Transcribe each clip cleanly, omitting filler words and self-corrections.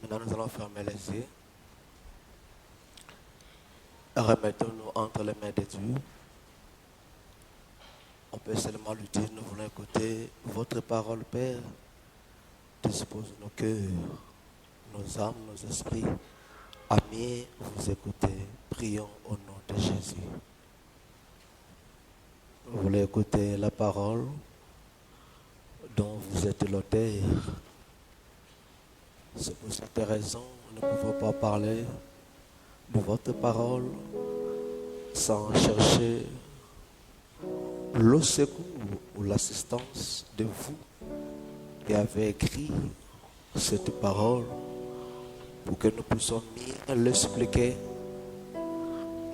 Maintenant, nous allons fermer les yeux. Remettons-nous entre les mains de Dieu. On peut seulement lui dire, nous voulons écouter votre parole, Père. Dispose nos cœurs, nos âmes, nos esprits. À mieux vous écouter. Prions au nom de Jésus. Vous voulez écouter la parole dont vous êtes l'auteur. C'est pour cette raison nous ne pouvons pas parler de votre parole sans chercher le secours ou l'assistance de vous qui avez écrit cette parole pour que nous puissions mieux l'expliquer,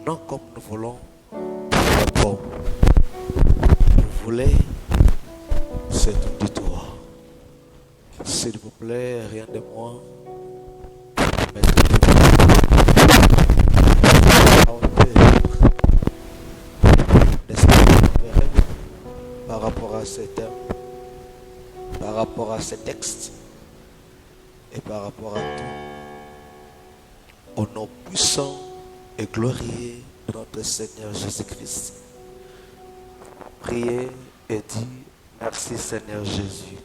non comme nous voulons, mais comme vous voulez. C'est tout de toi. S'il vous plaît, rien de moins. Par rapport à ces thèmes, par rapport à ces textes et par rapport à tout, au nom puissant et glorieux de notre Seigneur Jésus-Christ. Priez et dit merci Seigneur Jésus.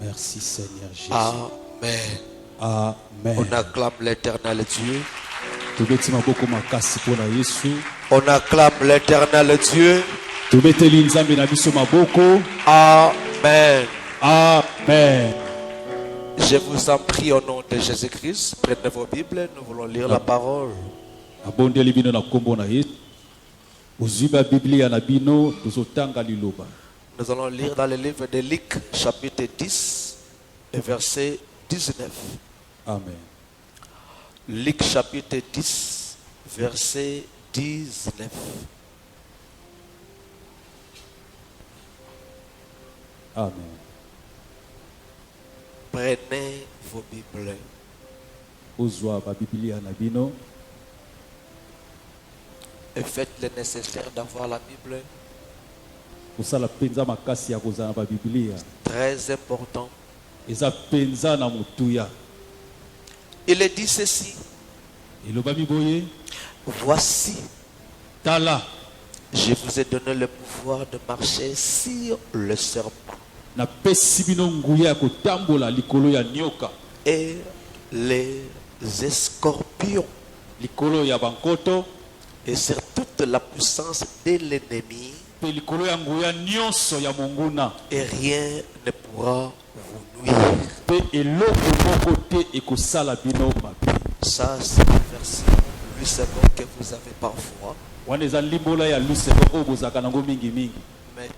Merci Seigneur Jésus. Amen. Amen. On acclame l'éternel Dieu. On On acclame l'éternel Dieu. Amen. Amen. Je vous en prie au nom de Jésus-Christ, prenez vos Bibles, nous voulons lire la parole. Nous allons lire dans le livre de Luc, chapitre 10, et verset 19. Amen. Luc, chapitre 10, verset 19. Amen. Prenez vos Bibles. Et faites le nécessaire d'avoir la Bible. Très important. Il est dit ceci. Voici, je vous ai donné le pouvoir de marcher sur le serpent et les escorpions et sur toute la puissance de l'ennemi, et rien ne pourra vous nuire. Ça, c'est une version plus seconde que vous avez parfois. Mais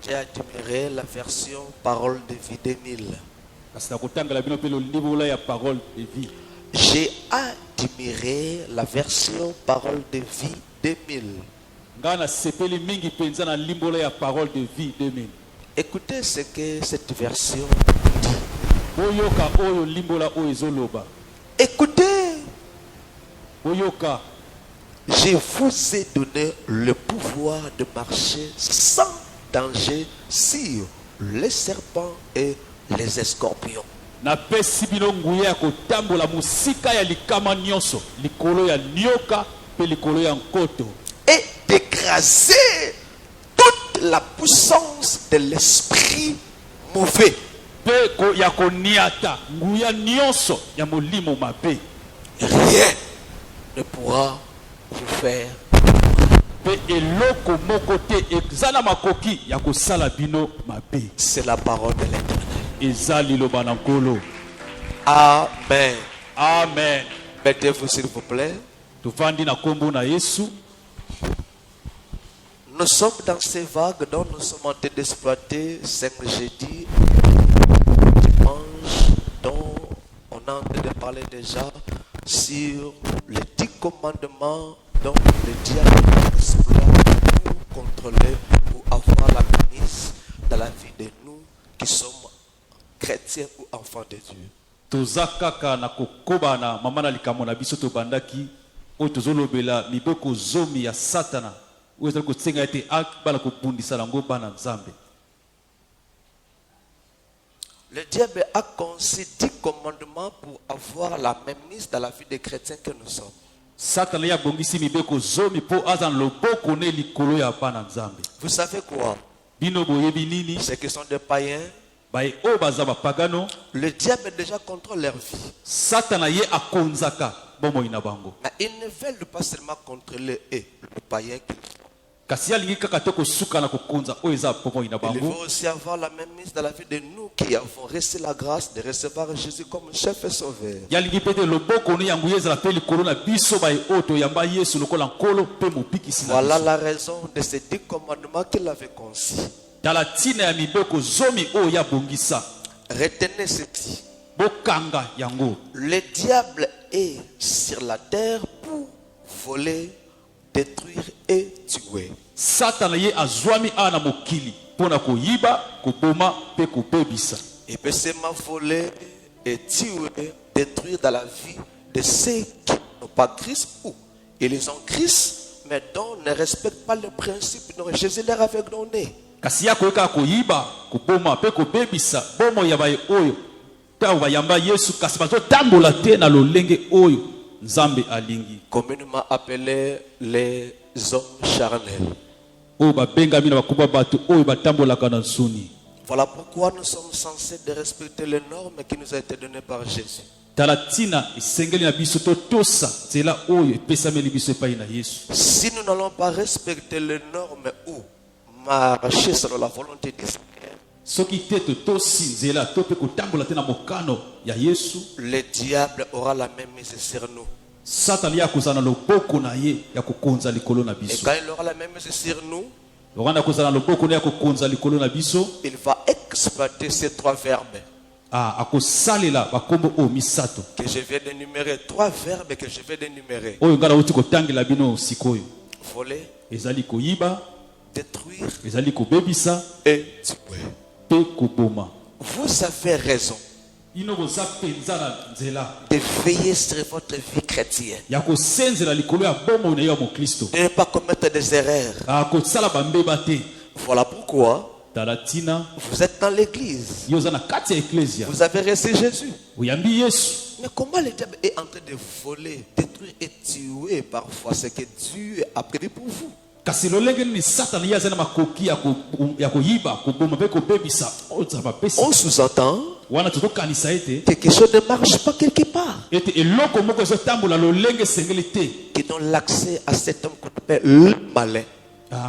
j'ai admiré la version Parole de vie 2000. J'ai admiré la version Parole de vie 2000. Écoutez ce que cette version dit. Écoutez, je vous ai donné le pouvoir de marcher sans danger sur les serpents et les escorpions. Et d'écraser toute la puissance de l'esprit mauvais. Rien ne pourra vous faire. C'est la parole de l'Éternel. Amen. Amen. Mettez-vous s'il vous plaît. Nous sommes dans ces vagues dont nous sommes en train d'exploiter 5 jeudis, dimanche, dont on est en train de parler déjà sur les 10 commandements dont le diable exploite pour contrôler, pour avoir la ministre dans la vie de nous qui sommes chrétiens ou enfants de Dieu. Tozakaka na kokobana mama na likamo na biso to bandaki o tozolobela miboko zomi ya satana o ezali kotsenga ete akbala kobundisa lango bana nzambe. Le diable a conçu 10 commandements pour avoir la même mise dans la vie des chrétiens que nous sommes. Satana ya bongisi mibeko zomi po aza na loboko ne likolo ya bana nzambe. Vous savez quoi? Bino boyebi nini? Ceux qui sont des païens, Bae o baza bapagano, le diable déjà contrôle leur vie. Satana ye akonzaka bomoi na bango. Mais ils ne veulent pas seulement contrôler eux, le païen qu'ils sont. Kasi alingi kaka te kosuka na kokonza oyo eza bomoi na Il bango. veut aussi avoir la même mise dans la vie de nous qui avons reçu la grâce de recevoir Jésus comme chef et sauveur. Yalingi pete loboko ne yango yezala pe likolo na biso bae oto yamba Yesu lokola nkolo pe mopikisi na Voilà biso. la raison de ces 10 commandements qu'il avait conçus. Tala tina ya mibeko zomi oyo ya bongisa. Retenez ceci. Bokanga yango. Le diable est sur la terre pour voler, détruire et tuer. Satana ye azwami ana mokili pona koyiba, koboma pe kobebisa. Il peut seulement voler et tuer, détruire dans la vie de ceux qui n'ont pas Christ ou ils ont Christ, mais dont ne respectent pas le principe dont Jésus leur avait donné. Kasi ya koyeka koyiba, koboma pe kobebisa, bomo ya baye oyo. Ta bayamba Yesu kasi bazo tambola te na lolenge oyo Nzambe alingi. Communément appelés les hommes charnels. Oyo babengami na bakuba bato oyo batambolaka na nsuni. Voilà pourquoi nous sommes censés de respecter les normes qui nous ont été données par Jésus. Talatina isengeli na biso to tosa zela oyo epesameli biso epai na Yesu. Si nous n'allons pas respecter les normes ou marcher selon la volonté du Seigneur, Soki te to tosi zela to pe kotambola te na mokano ya Yesu, le diable aura la même mise sur nous. Satana ya kozana loboko na ye ya kokonza likolo na Et biso. quand il aura la même mise sur nous, Lokana kozana loboko na ya kokonza likolo na biso, il va exploiter ces 3 verbes akosalela bakombo o misato. que je viens d'énumérer. 3 verbes que je viens d'énumérer. Oyo ngana uti kotangela bino sikoyo. Voler, Ezali koyiba, détruire ezali kobebisa, et tuer. pe koboma. Vous avez raison Ino koza penza na nzela de veiller sur votre vie chrétienne. ya kosenzela likolo ya bomoi na yo ya mokristo. De ne pas commettre des erreurs. Akosala bambeba te. Voilà pourquoi Talatina vous êtes dans l'église. yo za na kati ya eklesia. Vous avez reçu Jésus. Oyambi Yesu. Mais comment le diable est en train de voler, détruire et tuer parfois ce que Dieu a prévu pour vous? Kasi lolenge ni Satana ya zana makoki ya koyiba, koboma pe kobebisa. Oza bapesi. On sous-entend Wana totokanisa ete quelque chose ne marche pas quelque part. ete eloko moko ezotambola lolenge sengeli te. Qui donne l'accès à cet homme qu'on appelle le malin.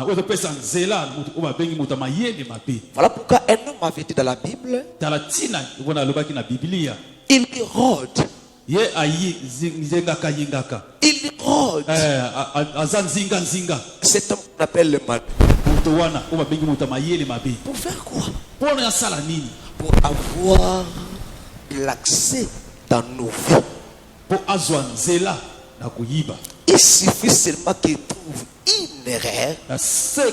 Oyo topesa nzela oyo babengi moto ya mayele mabe. Voilà pourquoi un homme avait dit dans la Bible, Talatina wana alobaki na Biblia. il rôde. Ye ayi nzengaka yingaka. Il rôde. Aza nzinga nzinga. Cet homme qu'on appelle le malin. Moto wana oyo babengi moto ya mayele mabe. Pour faire quoi? Pona ya sala nini? Pour avoir l'accès dans nos vies. Po azwa nzela na koyiba. Il suffit seulement qu'il trouve une erreur,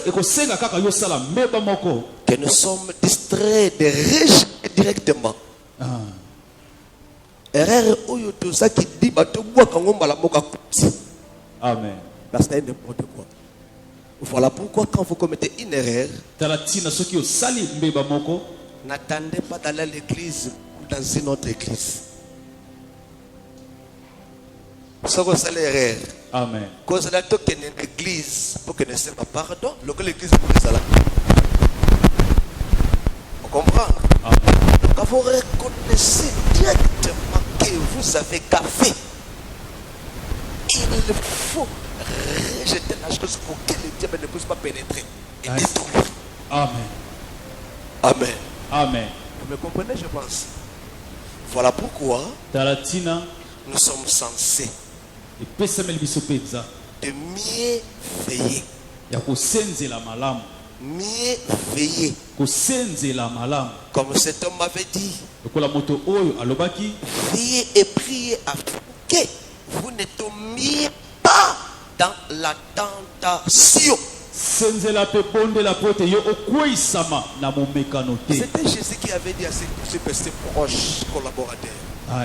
Ekosenga kaka yo sala meba moko. que nous sommes distraits de rejeter directement. Erreur oyo tout ça qui dit bato bois kango mbala moka kuti. Amen. Parce que c'est n'importe quoi. Voilà pourquoi quand vous commettez une erreur, Talatina soki yo sali mbeba moko, n'attendez pas d'aller à l'église ou dans une autre église. Ça c'est l'erreur. amen. Cause la toque une église pour que ne soit pas pardon, lorsque l'église pour ça là. On comprend? Amen. Quand vous reconnaissez directement que vous avez café, il faut rejeter la chose pour que le diable ne puisse pas pénétrer et Nice. détruire. Amen. Amen. Amen. Vous me comprenez, je pense. Voilà pourquoi Talatina nous sommes censés epesameli biso penza de mieux veiller. ya kosenzela malamu. Mieux veiller. Kosenzela malamu. Comme cet homme m'avait dit, Lokola moto oyo alobaki, veillez et priez afin que vous ne tombiez pas dans la tentation. senzela pe bondela po ete yo okweyisama na momekano te. C'était Jésus qui avait dit à ses proches collaborateurs.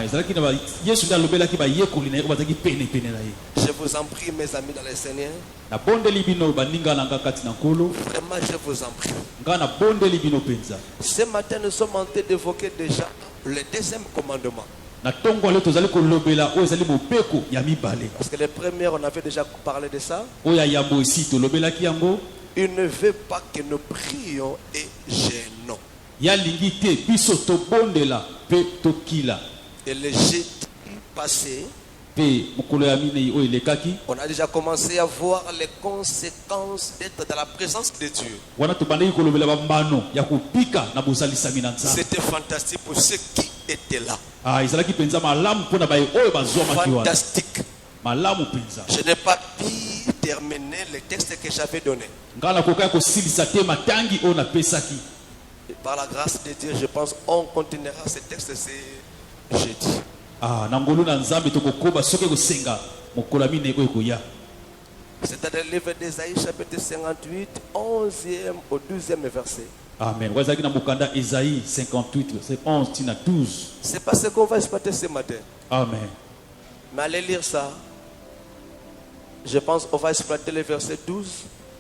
Ezalaki na Yesu nde alobelaki bayekoli na ye oyo bazalaki pene na ye. Je vous en prie, mes amis dans le Seigneur. nabondeli bino baninga na nga kati na nkolo Vraiment, je vous en prie. nga nabondeli bino mpenza. Ce matin, nous sommes en train d'évoquer déjà le deuxième commandement. Na ntongo leo tozali kolobela oyo ezali mobeko ya mibale Parce que les premières, on avait déjà parlé de ça. oyo ya yambo esi tolobelaki yango. Il ne veut pas que nous prions et gênons. yalingi te biso tobondela mpe tokila. Et le jeudi passé, mpe mokolo ya minei oyo elekaki on a déjà commencé à voir les conséquences d'être dans la présence de Dieu. wana tobandaki kolobela bambano ya kopika na bozalisami na nzambe. C'était fantastique pour ceux qui étaient là. ezalaki mpenza malamu mpona baye oyo bazwamaki wana Fantastique. malamu mpenza. Je n'ai pas pu terminer le texte que j'avais donné. ngai nakokaki kosilisa te matangi oyo napesaki. Et par la grâce de Dieu, je pense on continuera ce texte ce jeudi. na ngolu na nzambe tokokoba soki ekosenga mokolo ya minei oyo ekoya. C'est dans le livre d'Ésaïe, chapitre 58, 11e au 12e verset. Amen. Wazaki na mukanda Esaïe 58, verset 11 tina 12. C'est pas ce qu'on va exploiter ce matin. Amen. Mais allez lire ça. Je pense qu'on va exploiter le verset 12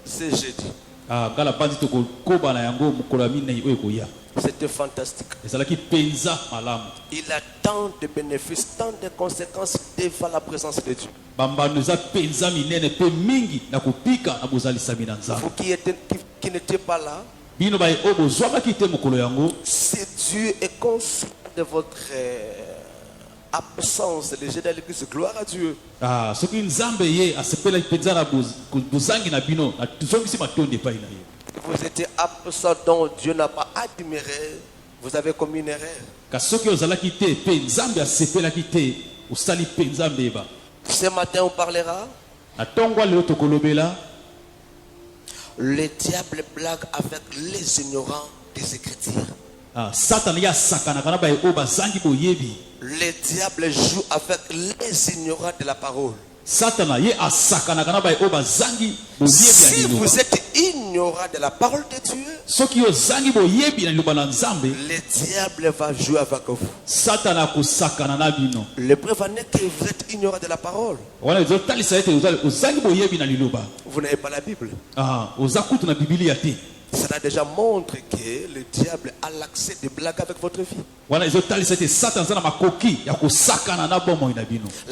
ce jeudi. Ngala bandi tokokoba na yango mokolo ya minei oyo ekoya. C'était fantastique. Ezalaki penza malamu. Il a tant de bénéfices, tant de conséquences devant la présence de Dieu. Bambano eza penza minene pe mingi na kopika na bozalisami na nzambe. Vous qui n'étiez pas là, bino baye oyo bozwamaki te mokolo yango. si Dieu est conscient de votre absence, les jeux de l'église, gloire à Dieu. Soki nzambe ye asepelaki penza na bozangi na bino na tozongisi matondi epai na ye. Vous étiez absent dont Dieu n'a pas admiré, vous avez commis une erreur. Kasi soki ozalaki te pe nzambe asepelaki te osali penza mbeba. Ce matin on parlera. Na ntongo lelo tokolobela. Le diable blague avec les ignorants des Écritures. Satan ya sakana kana ba o bazangi boyebi. Le diable joue avec les ignorants de la parole. Satan ye asakana kana ba o bazangi boyebi. Si vous êtes ignorant de la parole de Dieu, soki yo zangi boyebi na liloba na nzambe, le diable va jouer avec vous. Satan akusakana na bino. Le preuve en est que vous êtes ignorant de la parole. Wana zo talisa ete uzangi boyebi na liloba. Vous n'avez pas la Bible. Ozakutu na Biblia te. Cela déjà montre que le diable a l'accès de blaguer avec votre vie. La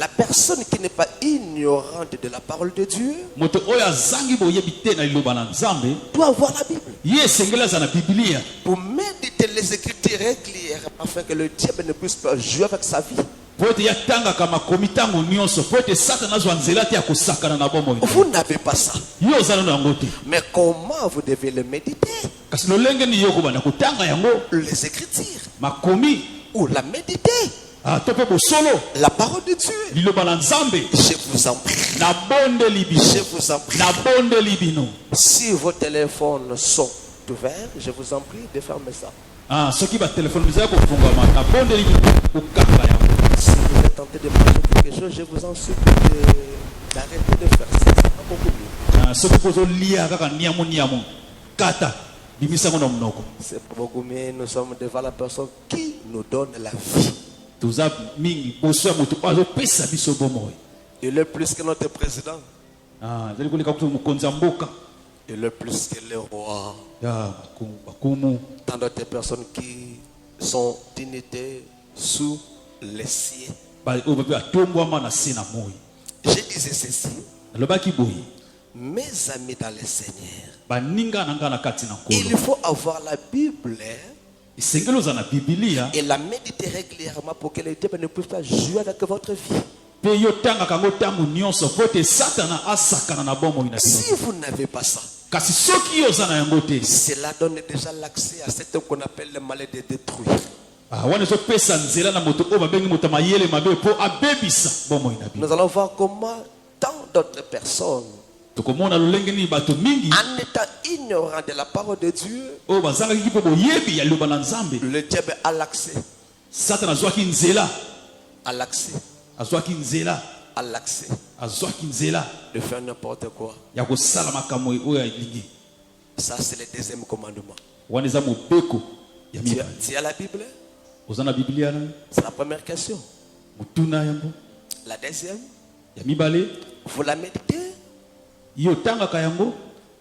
personne qui n'est pas ignorante de la parole de Dieu doit avoir la Bible pour méditer les Écritures régulières afin que le diable ne puisse pas jouer avec sa vie. Vous n'avez pas ça. Mais comment vous devez le méditer? Les Écritures. Ou la méditer. La parole de Dieu. Je vous en prie. Je vous en prie. Si vos téléphones sont ouverts, je vous en prie de fermer ça. Si vous êtes tenté de manger quelque chose, je vous en supplie d'arrêter de faire ça. C'est pas beaucoup mieux. C'est pas beaucoup mieux. Nous sommes devant la personne qui nous donne la vie. Il est plus que notre président. Il est plus que le roi. Tant d'autres personnes qui sont dignités sous les cieux. Je disais ceci. Mes amis dans le Seigneur, il faut avoir la Bible et la méditer régulièrement pour que le diable ne puisse pas jouer avec votre vie. Si vous n'avez pas ça, cela donne déjà l'accès à ce qu'on appelle le malais de détruire. Nous allons voir comment tant d'autres personnes, en étant ignorants de la parole de Dieu, le diable a l'accès. A l'accès. A l'accès de faire n'importe quoi. Ça, c'est le deuxième commandement. Tu as la Bible? C'est la première question. La deuxième? Vous la méditez? yo tangaka yango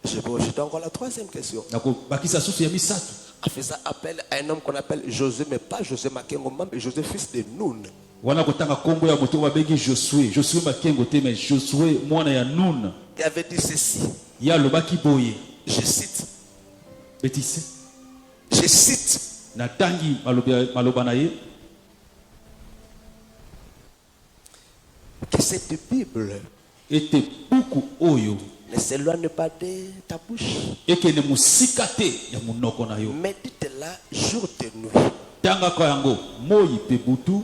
Je vais ajouter encore la troisième question. nakobakisa susu ya misato. En faisant appel à un homme qu'on appelle Josué, mais pas Josué Makengoma, mais Josué fils de Nun. wana kotanga kombo ya moto babengi Josué makengo te mais Josué mwana ya Nun. Il avait dit ceci. Ye alobaki boye Je cite. betise Je cite. natangi maloba na ye Que cette Bible ete buku oyo ne s'éloigne pas de ta bouche. ekende mosika te ya monoko na yo. Médite-la jour et nuit Tangaka yango moi pe butu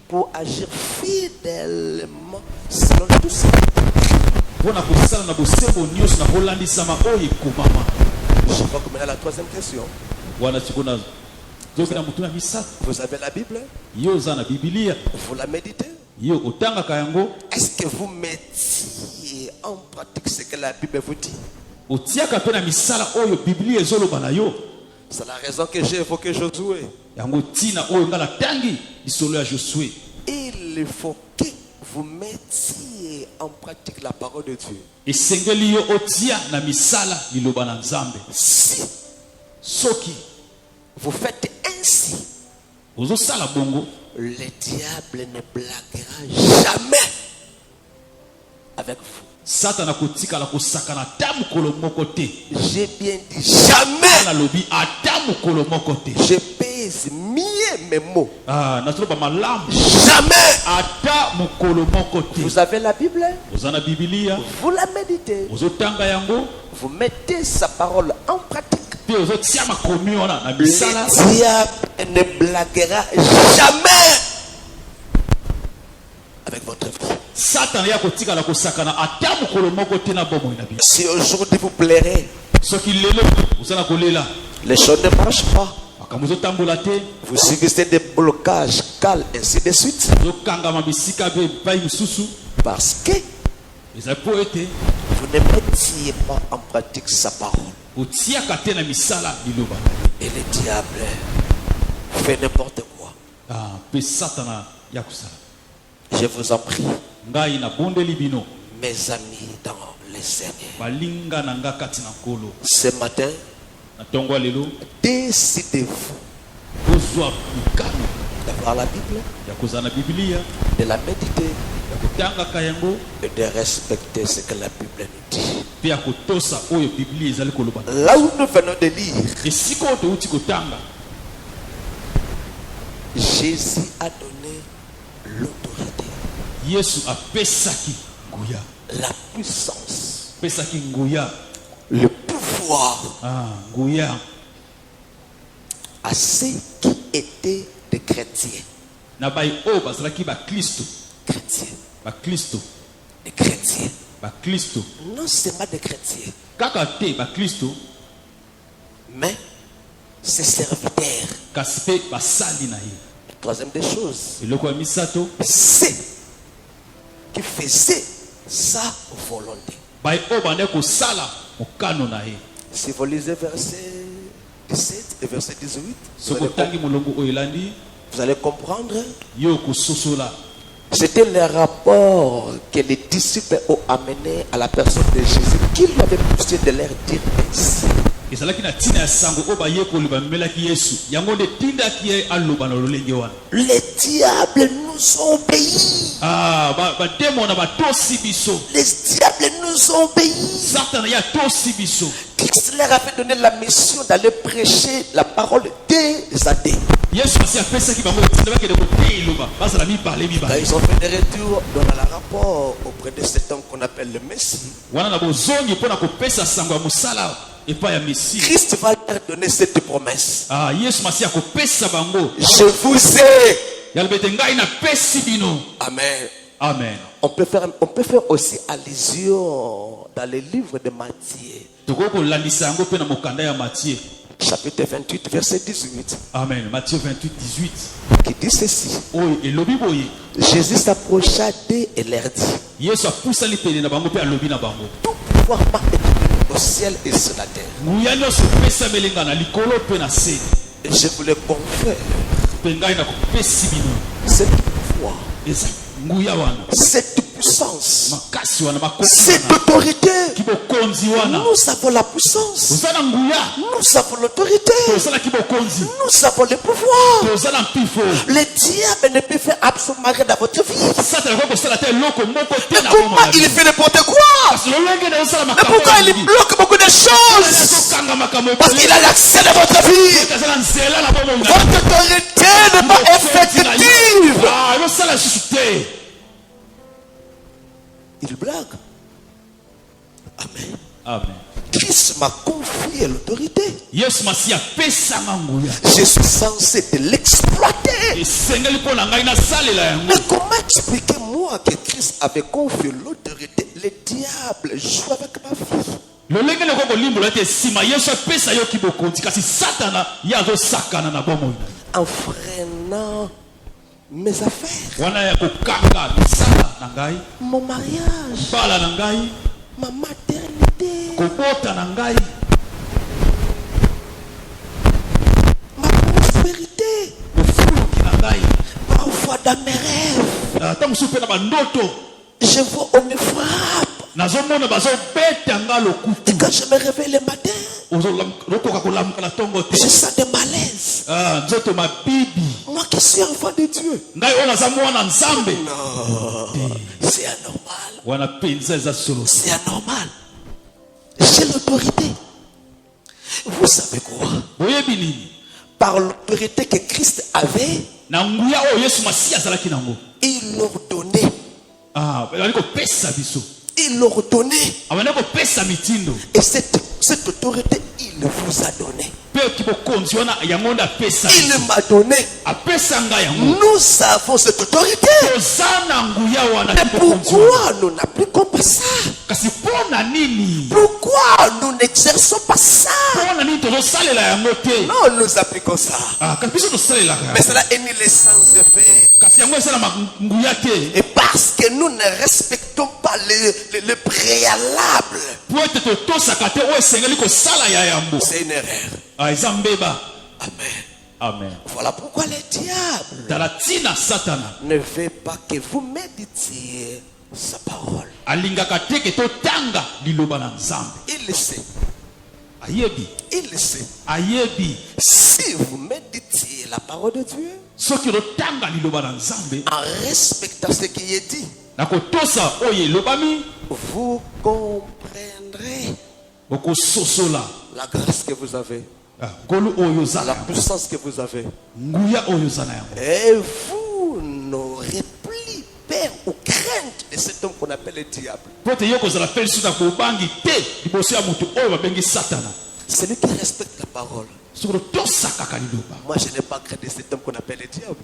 pour agir fidèlement selon tout ça. mpona kosala na bosembo nyonso na kolandisama oyo ekomama. Je vois maintenant la troisième question. wana sikona zoki na mutu na misato Vous avez la Bible? yo oza na bibilia Vous la méditez? yo otangaka yango Est-ce que vous mettiez en pratique ce que la Bible vous dit? otiaka mpe na misala oyo biblia ezoloba na yo. C'est la raison que j'ai évoqué Josué. yango ntina oyo nga natangi lisolo ya Josue. Il faut que vous mettiez en pratique la parole de Dieu. esengeli yo otia na misala liloba na nzambe. Si soki vous faites ainsi, ozosala bongo le diable ne blaguera jamais avec vous. satana kotikala kosakana ata mokolo moko te. J'ai bien dit jamais. nalobi ata mokolo moko te. Je pèse mieux mes mots. natoloba malamu Jamais. ata mokolo moko te. Vous avez la Bible? oza na bibilia Vous la méditez. ozotanga yango Vous mettez sa parole en pratique. mpe ozotia makomi wana na Le misala. diable ne blaguera jamais avec votre vie. satana ya kotikala kosakana ata mokolo moko te na bomoi na bino. Si aujourd'hui vous plairez, soki lelo oza na kolela les choses ne marchent pas. makambo ezotambola te, Vous subissez des blocages, cales, ainsi de suite. ozokangama bisika mpe epai mosusu Parce que ezali mpo ete vous ne mettiez pas en pratique sa parole. otiaka te na misala liloba. Et le diable fait n'importe quoi. Mpe satana ya kosala. Je vous en prie, ngai nabondeli bino mes amis dans le Seigneur. balinga na nga kati na nkolo. Ce matin, na ntongo ya lelo décidez-vous kozwa mikano d'avoir la Bible, ya kozala na bibilia, de la méditer ya kotangaka yango et de respecter ce que la Bible nous dit. mpe ya kotosa oyo biblia ezali koloba. Là où nous venons de lire, esika oyo touti kotanga Jésus a donné l'autorité, yesu apesaki nguya, la puissance, apesaki nguya, le pouvoir nguya à ceux qui étaient des chrétiens. na bai oyo bazalaki baklisto, Chrétiens, baklisto, des chrétiens. baklisto, Non seulement des chrétiens, kaka te baklisto, mais ses serviteurs. kasi mpe basali na ye. Troisième des choses, eloko ya misato ceux qui faisaient sa volonté. bai oyo bandaki kosala mokano na ye. Si vous lisez verset 17 et verset 18, soki otangi molongo oyo elandi vous allez comprendre. yo kososola. C'était le rapport que les disciples ont amené à la personne de Jésus, qu'il avait poussé de leur dire ainsi. ezalaki na ntina ya sango oyo bayekoli bamelaki yesu yango nde tindaki ye aloba na lolenge wana. Les diables nous ont obéi. bademo na batosi biso, Les diables nous ont obéi. satana ye atosi biso. Christ leur avait donné la mission d'aller prêcher la parole des années. yesu asi apesaki bango kotinda bakende koteya eloba bazala mibale Quand mibale. ils ont fait des retours dans le rapport auprès de cet homme qu'on appelle le Messie, wana na bozongi mpo na kopesa sango ya mosala epai ya mesi. Christ va leur donner cette promesse. yesu masi akopesa bango Je vous ai. yaloba ete ngai napesi bino. Amen. Amen. On peut faire aussi allusion dans le livre de Matthieu, tokoki kolandisa yango mpe na mokanda ya Matthieu. chapitre 28, verset 18, Amen. Matthieu 28, 18 qui dit ceci. oyo elobi boye Jésus s'approcha d'eux et leur dit, yesu apusani pene na bango mpe alobi na bango tout pouvoir m'a été donné au ciel et sur la terre. nguya nyonso epesameli ngai na likolo mpe na se, Et je vous le confère, mpe ngai nakopesi bino. cette pouvoir, eza nguya wana, cette puissance, makasi wana makoki cette wana autorité, kibokonzi wana nous avons la puissance, toza na nguya nous avons l'autorité, toza na kibokonzi nous avons le pouvoir. toza na mpifo Le diable ne peut faire absolument rien dans votre vie. satana akoki kosala te eloko moko te Mais na comment bomoi na il bino. fait n'importe quoi? kasi lolenge na osala Mais makambo pourquoi ya il mingi. bloque beaucoup de choses? azokanga makambo Parce qu'il ebele a l'accès dans votre vie. aza na nzela na bomoi na Votre autorité n'est pas effective. elosala lisusu te Il blague. Amen. amen Christ m'a confié l'autorité. yesu masi apesanga nguya Je suis censé te l'exploiter. esengeli mpo na ngai nasalela yango Mais comment expliquer moi que Christ avait confié l'autorité? Le diable joue avec ma vie. lolenge leko kolimbola ete nsima yesu apesa yo kibokonzi kasi satana ye azosakana na bomoi na En freinant mes affaires, wana ya kokanga misala na ngai mon mariage, bala na ngai ma maternité, kobota na ngai ma prospérité. bofuluki na ngai Parfois dans mes rêves, ata mosusu mpe na bandoto je vois on me frappe. nazomona bazobeta nga lokutu Et quand je me réveille le matin, okoka kolamuka na ntongo te je sens des malaises. nzoto mabibi Moi qui suis enfant de Dieu. ngai oyo naza mwana nzambe Non, c'est anormal. wana mpenza eza solo C'est anormal. J'ai l'autorité. Vous savez quoi? boyebi nini Par l'autorité que Christ avait, na nguya oyo yesu masi azalaki nango il leur donnait. bali kopesa biso Il leur donnait. abandi kopesa mitindo Et cette autorité, il vous a donné. mpe kibokonzi wana yango nde apesa Il biso m'a donné. apesa ngai yango Nous avons cette autorité. toza na nguya wana Mais kibokonzi wana. pourquoi nous n'appliquons pas ça? kasi mpo na nini Pourquoi nous n'exerçons pas ça? mpo na nini tozosalela yango te Non, nous appliquons ça. kasi biso tosalelaka Mais yango cela est ni les sans effet. kasi yango esalama nguya te Et parce que nous ne respectons pas le préalable, po ete totosaka te oyo esengeli kosala ya yambo c'est une erreur. eza mbeba Amen. amen Voilà pourquoi le diable tala ntina satana ne veut pas que vous méditiez sa parole. alingaka te ke totanga liloba na nzambe Il le sait. ayebi Il le sait. ayebi Si vous méditiez la parole de Dieu soki totanga liloba na nzambe en respectant ce qui est dit, na kotosa oyo elobami vous comprendrez okososola la grâce que vous avez, nkolo oyo oza na la yango puissance que vous avez. nguya oyo oza na yango Et vous n'aurez plus peur ou crainte de cet homme qu'on appelle le diable. po ete yo kozala mpe lisusu na kobangi te liboso ya motu oyo babengi satana Celui qui respecte la parole. soki totosakaka liloba Moi, je n'ai pas crainte de cet homme qu'on appelle le diable.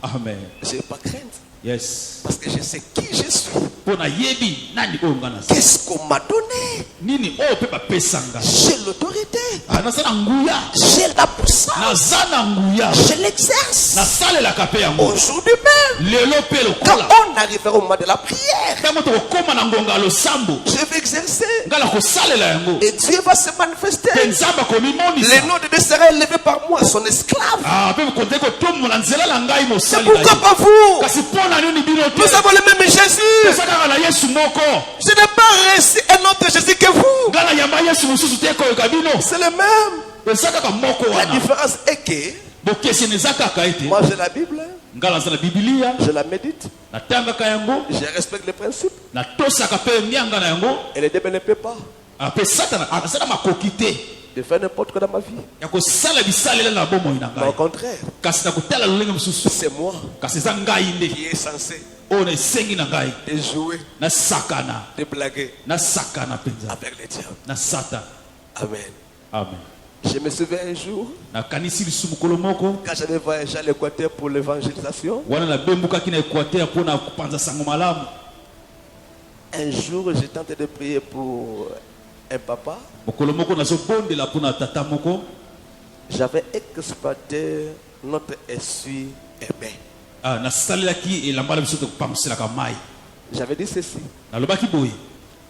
amen Je n'ai pas crainte. yes Parce que je sais qui je suis. mpo nayebi nani oyo nga naza Qu'est-ce qu'on m'a donné? nini oyo mpe bapesa nga J'ai l'autorité. naza na nguya J'ai la puissance. naza na nguya Je l'exerce. nasalelaka mpe yango Aujourd'hui même, lelo mpe quand lokola on arrivera au moment de la prière, ntango tokokóma na ngonga ya losambo je vais exercer. ngai na kosalela yango Et Dieu va se manifester. mpe nzambe akomimonisa Le nom de Dieu sera élevé par moi, son esclave. mpe bokonzaki kotombola nzela na ngai C'est mosali na pourquoi ye pas vous? kasi mpo na nini bino te Nous avons le même Jésus. eza kaka na yesu moko Je n'ai pas reçu un autre Jésus que vous. ngai na yamba yesu mosusu te koyoka bino C'est le même. eza kaka moko La wana différence est que bokeseni eza kaka ete moi j'ai la Bible, ngai naza na bibilia je la médite, natangaka yango je respecte les principes natosaka mpe mianga na yango et le diable ne peut pas mpe satana asala makoki te de faire n'importe quoi dans ma vie. ya kosala bisalela na bomoi na Mais au ngai contraire, kasi na kotala lolenge mosusu c'est moi kasi eza ngai nde qui est censé oyo na esengi na ngai de jouer, nasakana de blaguer nasakana mpenza avec le diable. na satan Amen. amen Je me souviens un jour, nakanisi lisusu mokolo moko quand j'avais voyagé à l'Équateur pour l'évangélisation, wana nabembukaki na équateur mpo na kopanza sango malamu un jour j'étais en train de prier pour un papa. mokolo moko nazobondela mpo na tata moko J'avais exploité notre essuie-bain. nasalelaki elamba na biso tokopambiselaka mai J'avais dit ceci. nalobaki boye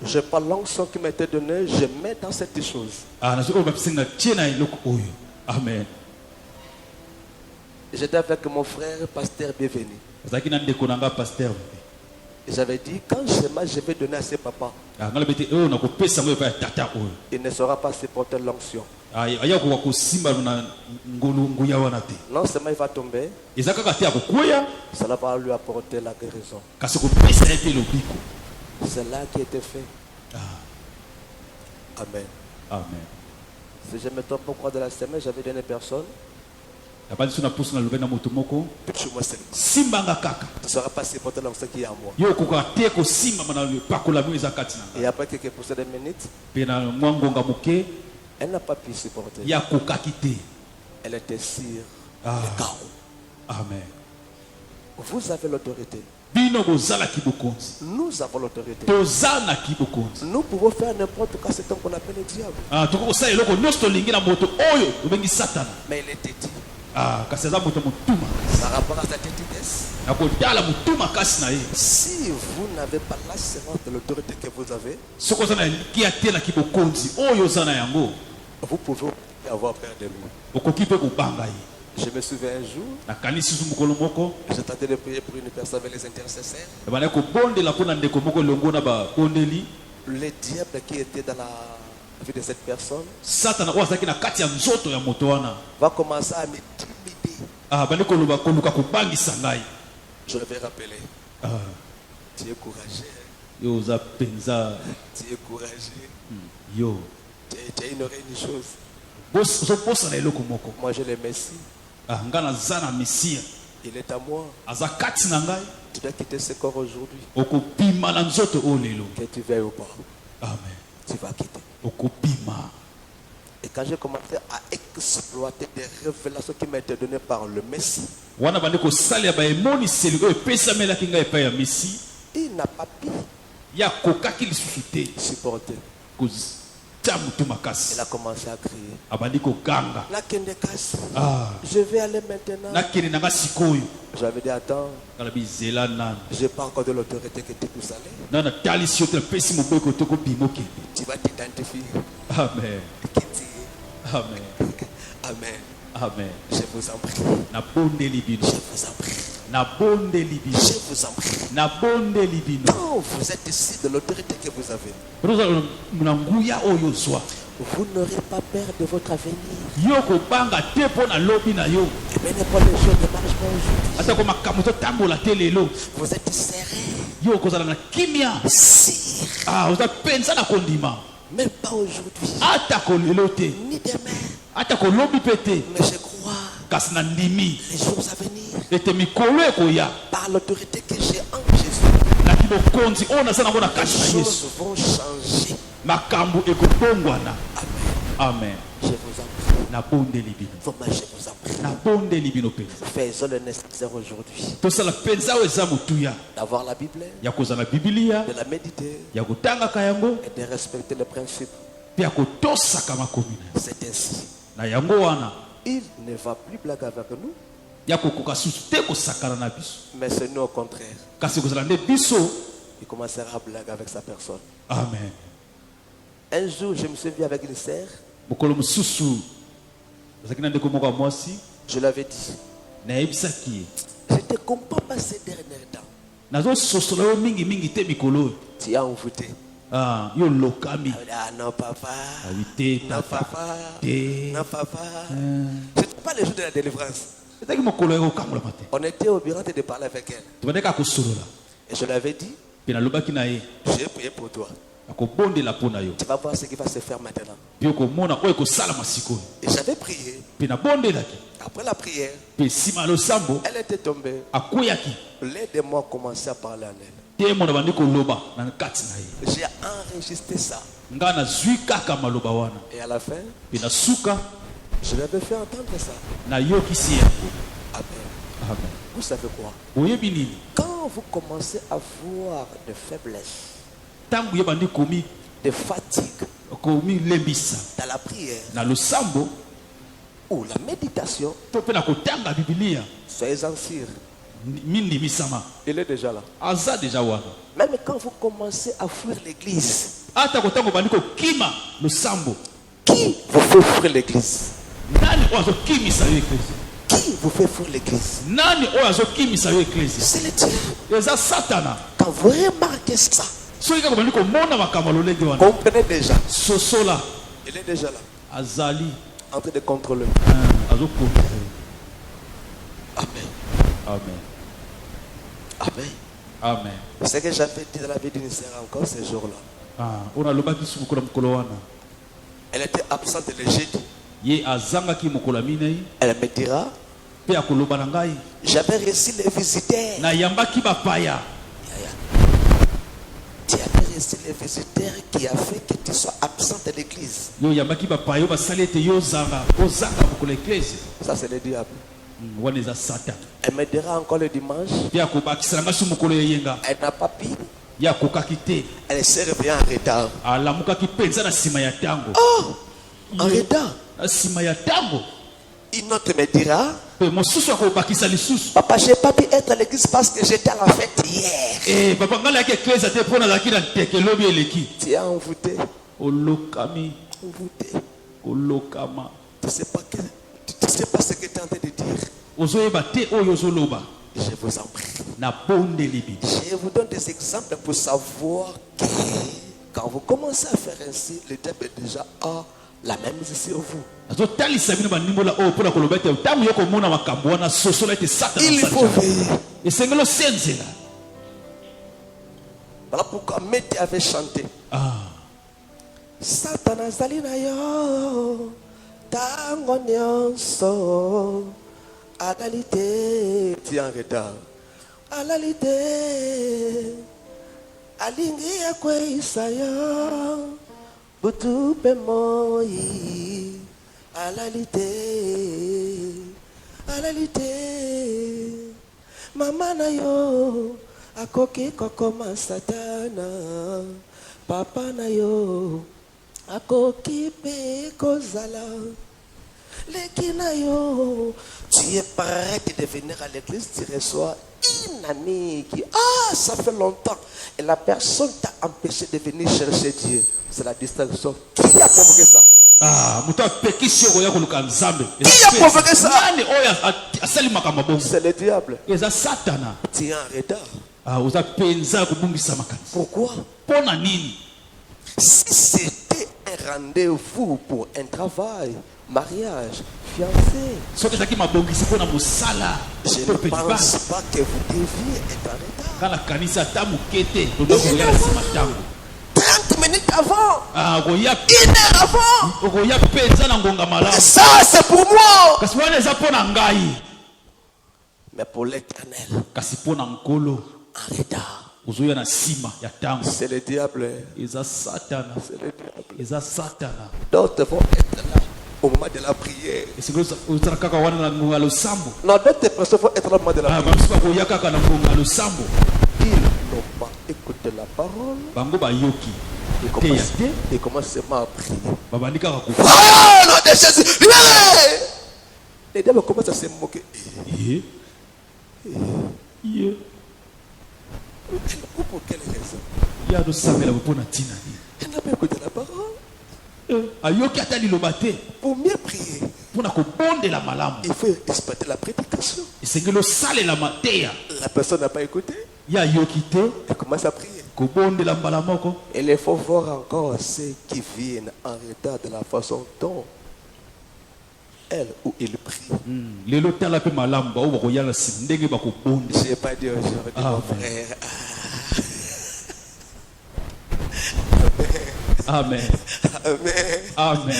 Je parle l'onction qui m'a été donnée, je mets dans cette chose. nazo oyo bapisaki na tie na eloko oyo amen J'étais avec mon frère, pasteur Bienvenu. azalaki na ndeko na nga paster Et j'avais dit, quand je vais donner à ses papas, Ah, ngala bete oyo na kopesa ngo epai ya tata oyo. il ne saura pas supporter l'onction. Ah, aya koka kosimba na ngolu nguya wana te. Non seulement il va tomber, Eza kaka te ya kokwea, cela va lui apporter la guérison. kasi kopesa ye te lobiko. C'est là qui était fait. Ah, Amen. amen. Si je me trompe au cours de la semaine, j'avais donné personne. Abandi so na pusu na lobe na moto moko, Touche-moi seulement. simbanga kaka. Tu ne sauras pas supporter l'onction qui est en moi. Yo koka te kosimba na pakola mo eza kati na. Et après quelques poussées de minutes, Pe na mwa ngonga moke, elle n'a pas pu supporter. ya kokaki te. Elle était sur Ah. le carreau. Amen. Vous avez l'autorité. Bino bozalaki bokonzi. Nous avons l'autorité. Tozalaki bokonzi. Nous pouvons faire n'importe quoi, c'est tant qu'on appelle le diable. Ah, toko kosala eloko nyonso tolingi na moto oyo tobengi satana. Mais il était dit, Ah, kasi aza moto motuma. par rapport à sa tétidesse, Nakotala motuma kasi na ye. si vous n'avez pas la sémence de l'autorité que vous avez, Soko oza na kia te na kibokonzi oyo oza na yango, vous pouvez avoir peur de lui. okoki mpe kobanga ye. Je me souviens un jour, Nakanisi susu mokolo moko, je tentais de prier pour une personne avec les intercesseurs. ebanda kobondela mpo na ndeko moko elongo na babondeli. Le diable qui était dans la vie de cette personne Satana oyo azalaki na kati ya nzoto ya moto wana, va commencer à m'intimider. bandi koluka kobangisa ngai. Je vais rappeler, Ah, tu es courageux, yo oza mpenza, tu es courageux, yo tu as ignoré une chose. ozobosana eloko moko. Moi je le Messie, Ah, ngai naza na mesia, il est à moi. aza kati na ngai. Tu dois quitter ce corps aujourd'hui, Okopima na nzoto oyo lelo. que tu veuilles ou pas, Amen. tu vas quitter. Okopima. Et quand j'ai commencé à exploiter des révélations qui m'ont été données par le Messie, Wana bandi kosalela baemoniseli oyo epesamelaki ngai epai ya mesi, il n'a pas pu ya kokaki lisusu te supporter. kozia motu Il makasi. a commencé à crier. Abandi koganga. Nakendekasi, Ah, je vais aller maintenant. nakende na nga sikoyo. J'avais dit, attends, Kalabi zela nani. j'ai pas encore de l'autorité que tu puisses aller. Na natalisi yo te napesi mobeko te kobima okende. Tu vas t'identifier. Amen. Qui tu es. Amen. Amen. Amen. Je vous en prie. Nabondeli bino. Je vous en prie. Nabondeli bino. Je vous en prie. Nabondeli bino. Quand vous êtes ici de l'autorité que vous avez, Ozala na nguya oyo ozwa. vous n'aurez pas peur de votre avenir. Yo kobanga te mpo na lobi na yo. Et même pas les choses ne marchent pas aujourd'hui. Ata ko makambo totambola te lelo. Vous êtes serré. Yo kozala na kimia. Sire. Ah, oza penza na kondima. Même pas aujourd'hui. Ata ko lelo te. Ni demain. Ata ko lobi pe te. Mais je crois Kasi na ndimi. les jours à venir. Ete mikolo ekoya. Par l'autorité que j'ai en Jésus, Na kibokonzi oyo naza nango na les kati na Yesu. choses vont changer. Makambo ekobongwana. Amen. Amen. Je vous en prie. Nabondeli bino. Vraiment, je vous en prie. Nabondeli bino penza. Faisons le nécessaire aujourd'hui. Tosala penza oyo eza motuya. D'avoir la Bible, Ya kozala bibilia. de la méditer Ya kotangaka yango. et de respecter les principes. Mpe ya kotosaka makomi na ye. C'est ainsi. Na yango wana. Il ne va plus blaguer avec nous, Ya kokoka susu te kosakana na biso. mais c'est nous au contraire. Kasi kozala nde biso. Il commencera à blaguer avec sa personne. Amen. Un jour, je me suis vu avec une sœur. Mokolo mosusu azalaki na ndeko moko ya mwasi, Je l'avais dit. nayebisaki ye, Je te comprends pas ces derniers temps. nazososola yo mingimingi te mikolo oyo. Tu es envoûté. Ah, yo lokami. Ah non, papa. Abi te Non, tata papa. te. Non, papa. Ce n'était pas le jour de la délivrance. Ezalaki mokolo ya kokamolama te. On était au bureau de parler avec elle. Tobandaki akosolola. Et je l'avais dit, Mpe nalobaki na ye, j'ai prié pour toi. akobondela mpo na yo. Tu vas voir ce qui va se faire maintenant. Mpe okomona oyo ekosalama sikoyo. Et j'avais prié. Mpe nabondelaki. Après la prière, Mpe nsima ya losambo elle était tombée. akweyaki. L'un de moi commençait à parler en elle. Te mona bandi koloba na kati na ye. J'ai enregistré ça. Ngai nazwi kaka maloba wana. Et à la fin, Mpe na suka je lui avais fait entendre ça. nayokisi ye. Amen. Amen. Vous savez quoi? Oyebi nini? Quand vous commencez à voir des faiblesses, Ntango ye bandi komi des fatigues lembisa dans la prière na losambo ou la méditation, to mpe na kotanga bibilia soyez-en sûrs. mindimisama Il est déjà là. aza deja wana. Même quand vous commencez à fuir l'église, Ata kotango bandi kokima losambo, qui vous fait fuir l'église? nani oyo azokimisa yo eklesi? Qui vous fait fuir l'église? Nani oyo azokimisa yo eklesi? C'est le diable. Eza satana. Quand vous remarquez ça, soki kaka bandi komona makambo ya lolenge wana comprenez déjà. sosola Il est déjà là, azali en train de contrôler. azokontrole. Amen. Amen. Amen. Amen. Ce que j'avais dit dans la vie d'une sœur encore ce jour-là. Oyo nalobaki su mokolo ya mokolo wana Elle était absente le jeudi. ye azangaki mokolo ya minei Elle me dira, mpe akoloba na ngai j'avais reçu les visiteurs. nayambaki bapaya. Tu avais reçu les visiteurs qui a fait que tu sois absent de l'église. Yo oyambaki bapaya oyo basali ete yo ozanga mokolo ya eklese. Ça c'est le diable. Wana eza satan. Elle me dira encore le dimanche. Mpe akobakisela ngai su mokolo ya yenga Elle n'a pas pu. ye akokaki te Elle s'est réveillée en retard. alamukaki mpenza na nsima ya ntango. En retard. Na nsima ya ntango Une autre me dira, mpe mosusu akobakisa lisusu. papa, j'ai pas pu être à l'église parce que j'étais à la fête hier. Papa ngai nayaki eklese te mpo nazalaki na nteke elobi eleki. Tu es envoûté. Olokami Envoûté. olokama Tu sais pas ce que tu es en train de dire. ozoyeba te oyo ozoloba Je vous en prie. na bondeli bibi. Je vous donne des exemples pour savoir que quand vous commencez à faire ainsi, le diable déjà a la même mise sur vous. azotalisa bino bandimbola oyo mpona koloba ete ntango yo komona makambo wana sosola ete satana Il faut veiller. esengeli osenzela. Voilà pourquoi Mété avait chanté. Satana azali na yo tango nyonso alali te. Tu es en retard. Alali te alingi akweyisa yo butu mpe moi. Alali te mama na yo akoki kokoma satana. Papa na yo akoki pe kozala leki na yo. Tu es prêt de venir à l'église, tu reçois une amie qui ça fait longtemps et la personne t'a empêché de venir chercher Dieu. C'est la distraction. Qui a provoqué ça? moto apekisi okoya koluka nzambe. Qui a provoqué ça? nani oyo asali makambo bongo? C'est le diable. eza satana. Tu es en retard. oza mpenza ya kobungisa makanisi. Pourquoi? mpo na nini? Si c'était un rendez-vous pour un travail, mariage, fiancé, soki ezalaki mabongisi mpo na mosala je ne pense pas que vous deviez être en retard. kala kanisa ata moke te toza koya na nsima ntango 30 minutes avant, okoya 1 heure avant. okoya mpenza na ngonga malamu. Ça, c'est pour moi. kasi wana eza mpo na ngai. Mais pour l'éternel, kasi mpo na nkolo en retard, ozoya na nsima ya ntango. c'est le diable. eza satana. C'est le diable. eza satana. D'autres vont être là au moment de la prière. esengeli ozala kaka wana na ngonga ya losambo. Non, d'autres personnes vont être là au moment de la prière. bamisusu bakoya kaka na ngonga ya losambo. Ils n'ont pas écouté la parole. bango bayoki Ils commencent seulement à prier. babandi kaka ko. Oh, nom de Jésus, libérez! Les diables commencent à se moquer. Pour quelle raison? ya tosambela mpo na ntina nini? Il n'a pas écouté la parole. ayoki ata liloba te. Pour mieux prier, mpo na kobondela malamu il faut respecter la prédication. esengeli osalela mateya. La personne n'a pas écouté. ye ayoki te Elle commence à prier. kobondela mbala moko. Et il faut voir encore ceux qui viennent en retard de la façon dont elle ou il prie. lelo tala mpe malamu bao bakoya na nsima ndenge bakobonde. Je n'ai pas dit aujourd'hui, mon frère. amen. Amen. amen.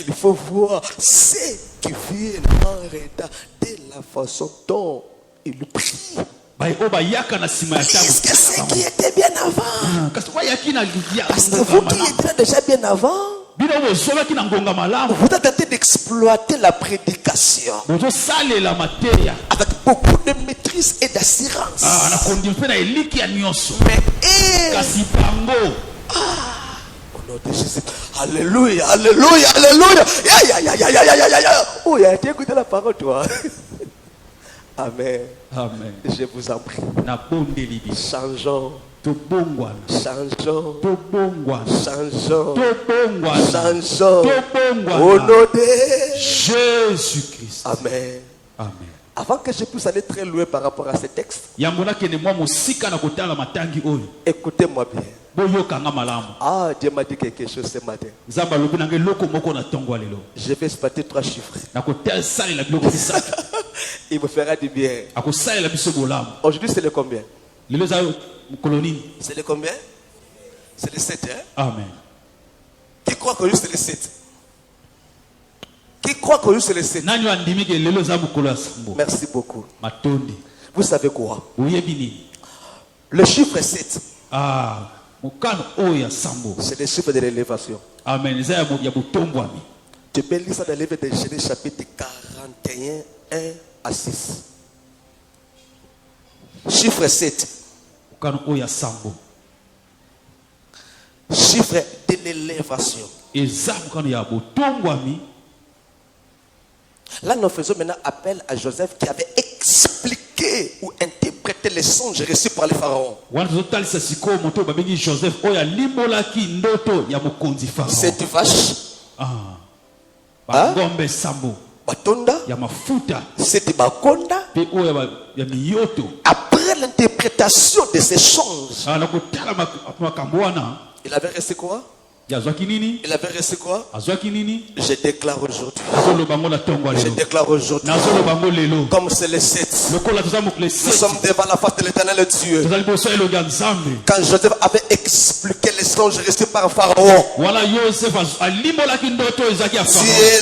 Il faut voir ceux qui viennent en retard de la façon dont ils prient. oyo bayaka na nsima ya Est-ce que ceux qui étaient bien avant? kasi bayaki na Parce que vous qui étiez là déjà bien avant, bino bozolaki na ngonga malamu. vous êtes en train d'exploiter la prédication bozosalela mateya avec beaucoup de maîtrise et d'assurance. na kondi mpe na eliki ya nyonso. Mais eux, kasi bango au nom de Jésus, alléluia, alléluia, alléluia. Oh, il a été écouté la parole, toi. Amen. amen. Je vous en prie. na bondeli biso Changeons, tobongwana changeons, tobongwana changeons, tobongwana changeons. Au tobongwana nom de Jésus Christ. Amen. amen. Avant que je puisse aller très loin par rapport à ces textes, écoutez-moi bien. Ah, Dieu m'a dit quelque chose ce matin. Je vais exploiter 3 chiffres. Il me fera du bien. Aujourd'hui, c'est le combien? C'est le combien? C'est le 7, hein? Amen. Qui croit qu'aujourd'hui c'est le 7? Qui croit qu'aujourd'hui c'est le 7? Merci beaucoup. Vous savez quoi? Le chiffre 7. C'est le chiffre de l'élévation. Amen. Tu peux lire ça dans le livre de Genèse chapitre 41, 1 à 6. Chiffre 7. Chiffre de l'élévation. Là, nous faisons maintenant appel à Joseph qui avait expliqué ou interprété les songes reçus par les pharaons. Cette vache, Batonda, cette Bakonda, après l'interprétation de ces songes, il avait resté quoi? Il avait reçu quoi? Je déclare aujourd'hui. Je déclare aujourd'hui. Comme c'est le 7. Nous sommes devant la face de l'Éternel Dieu. Quand Joseph avait expliqué les songes reçus par Pharaon, Dieu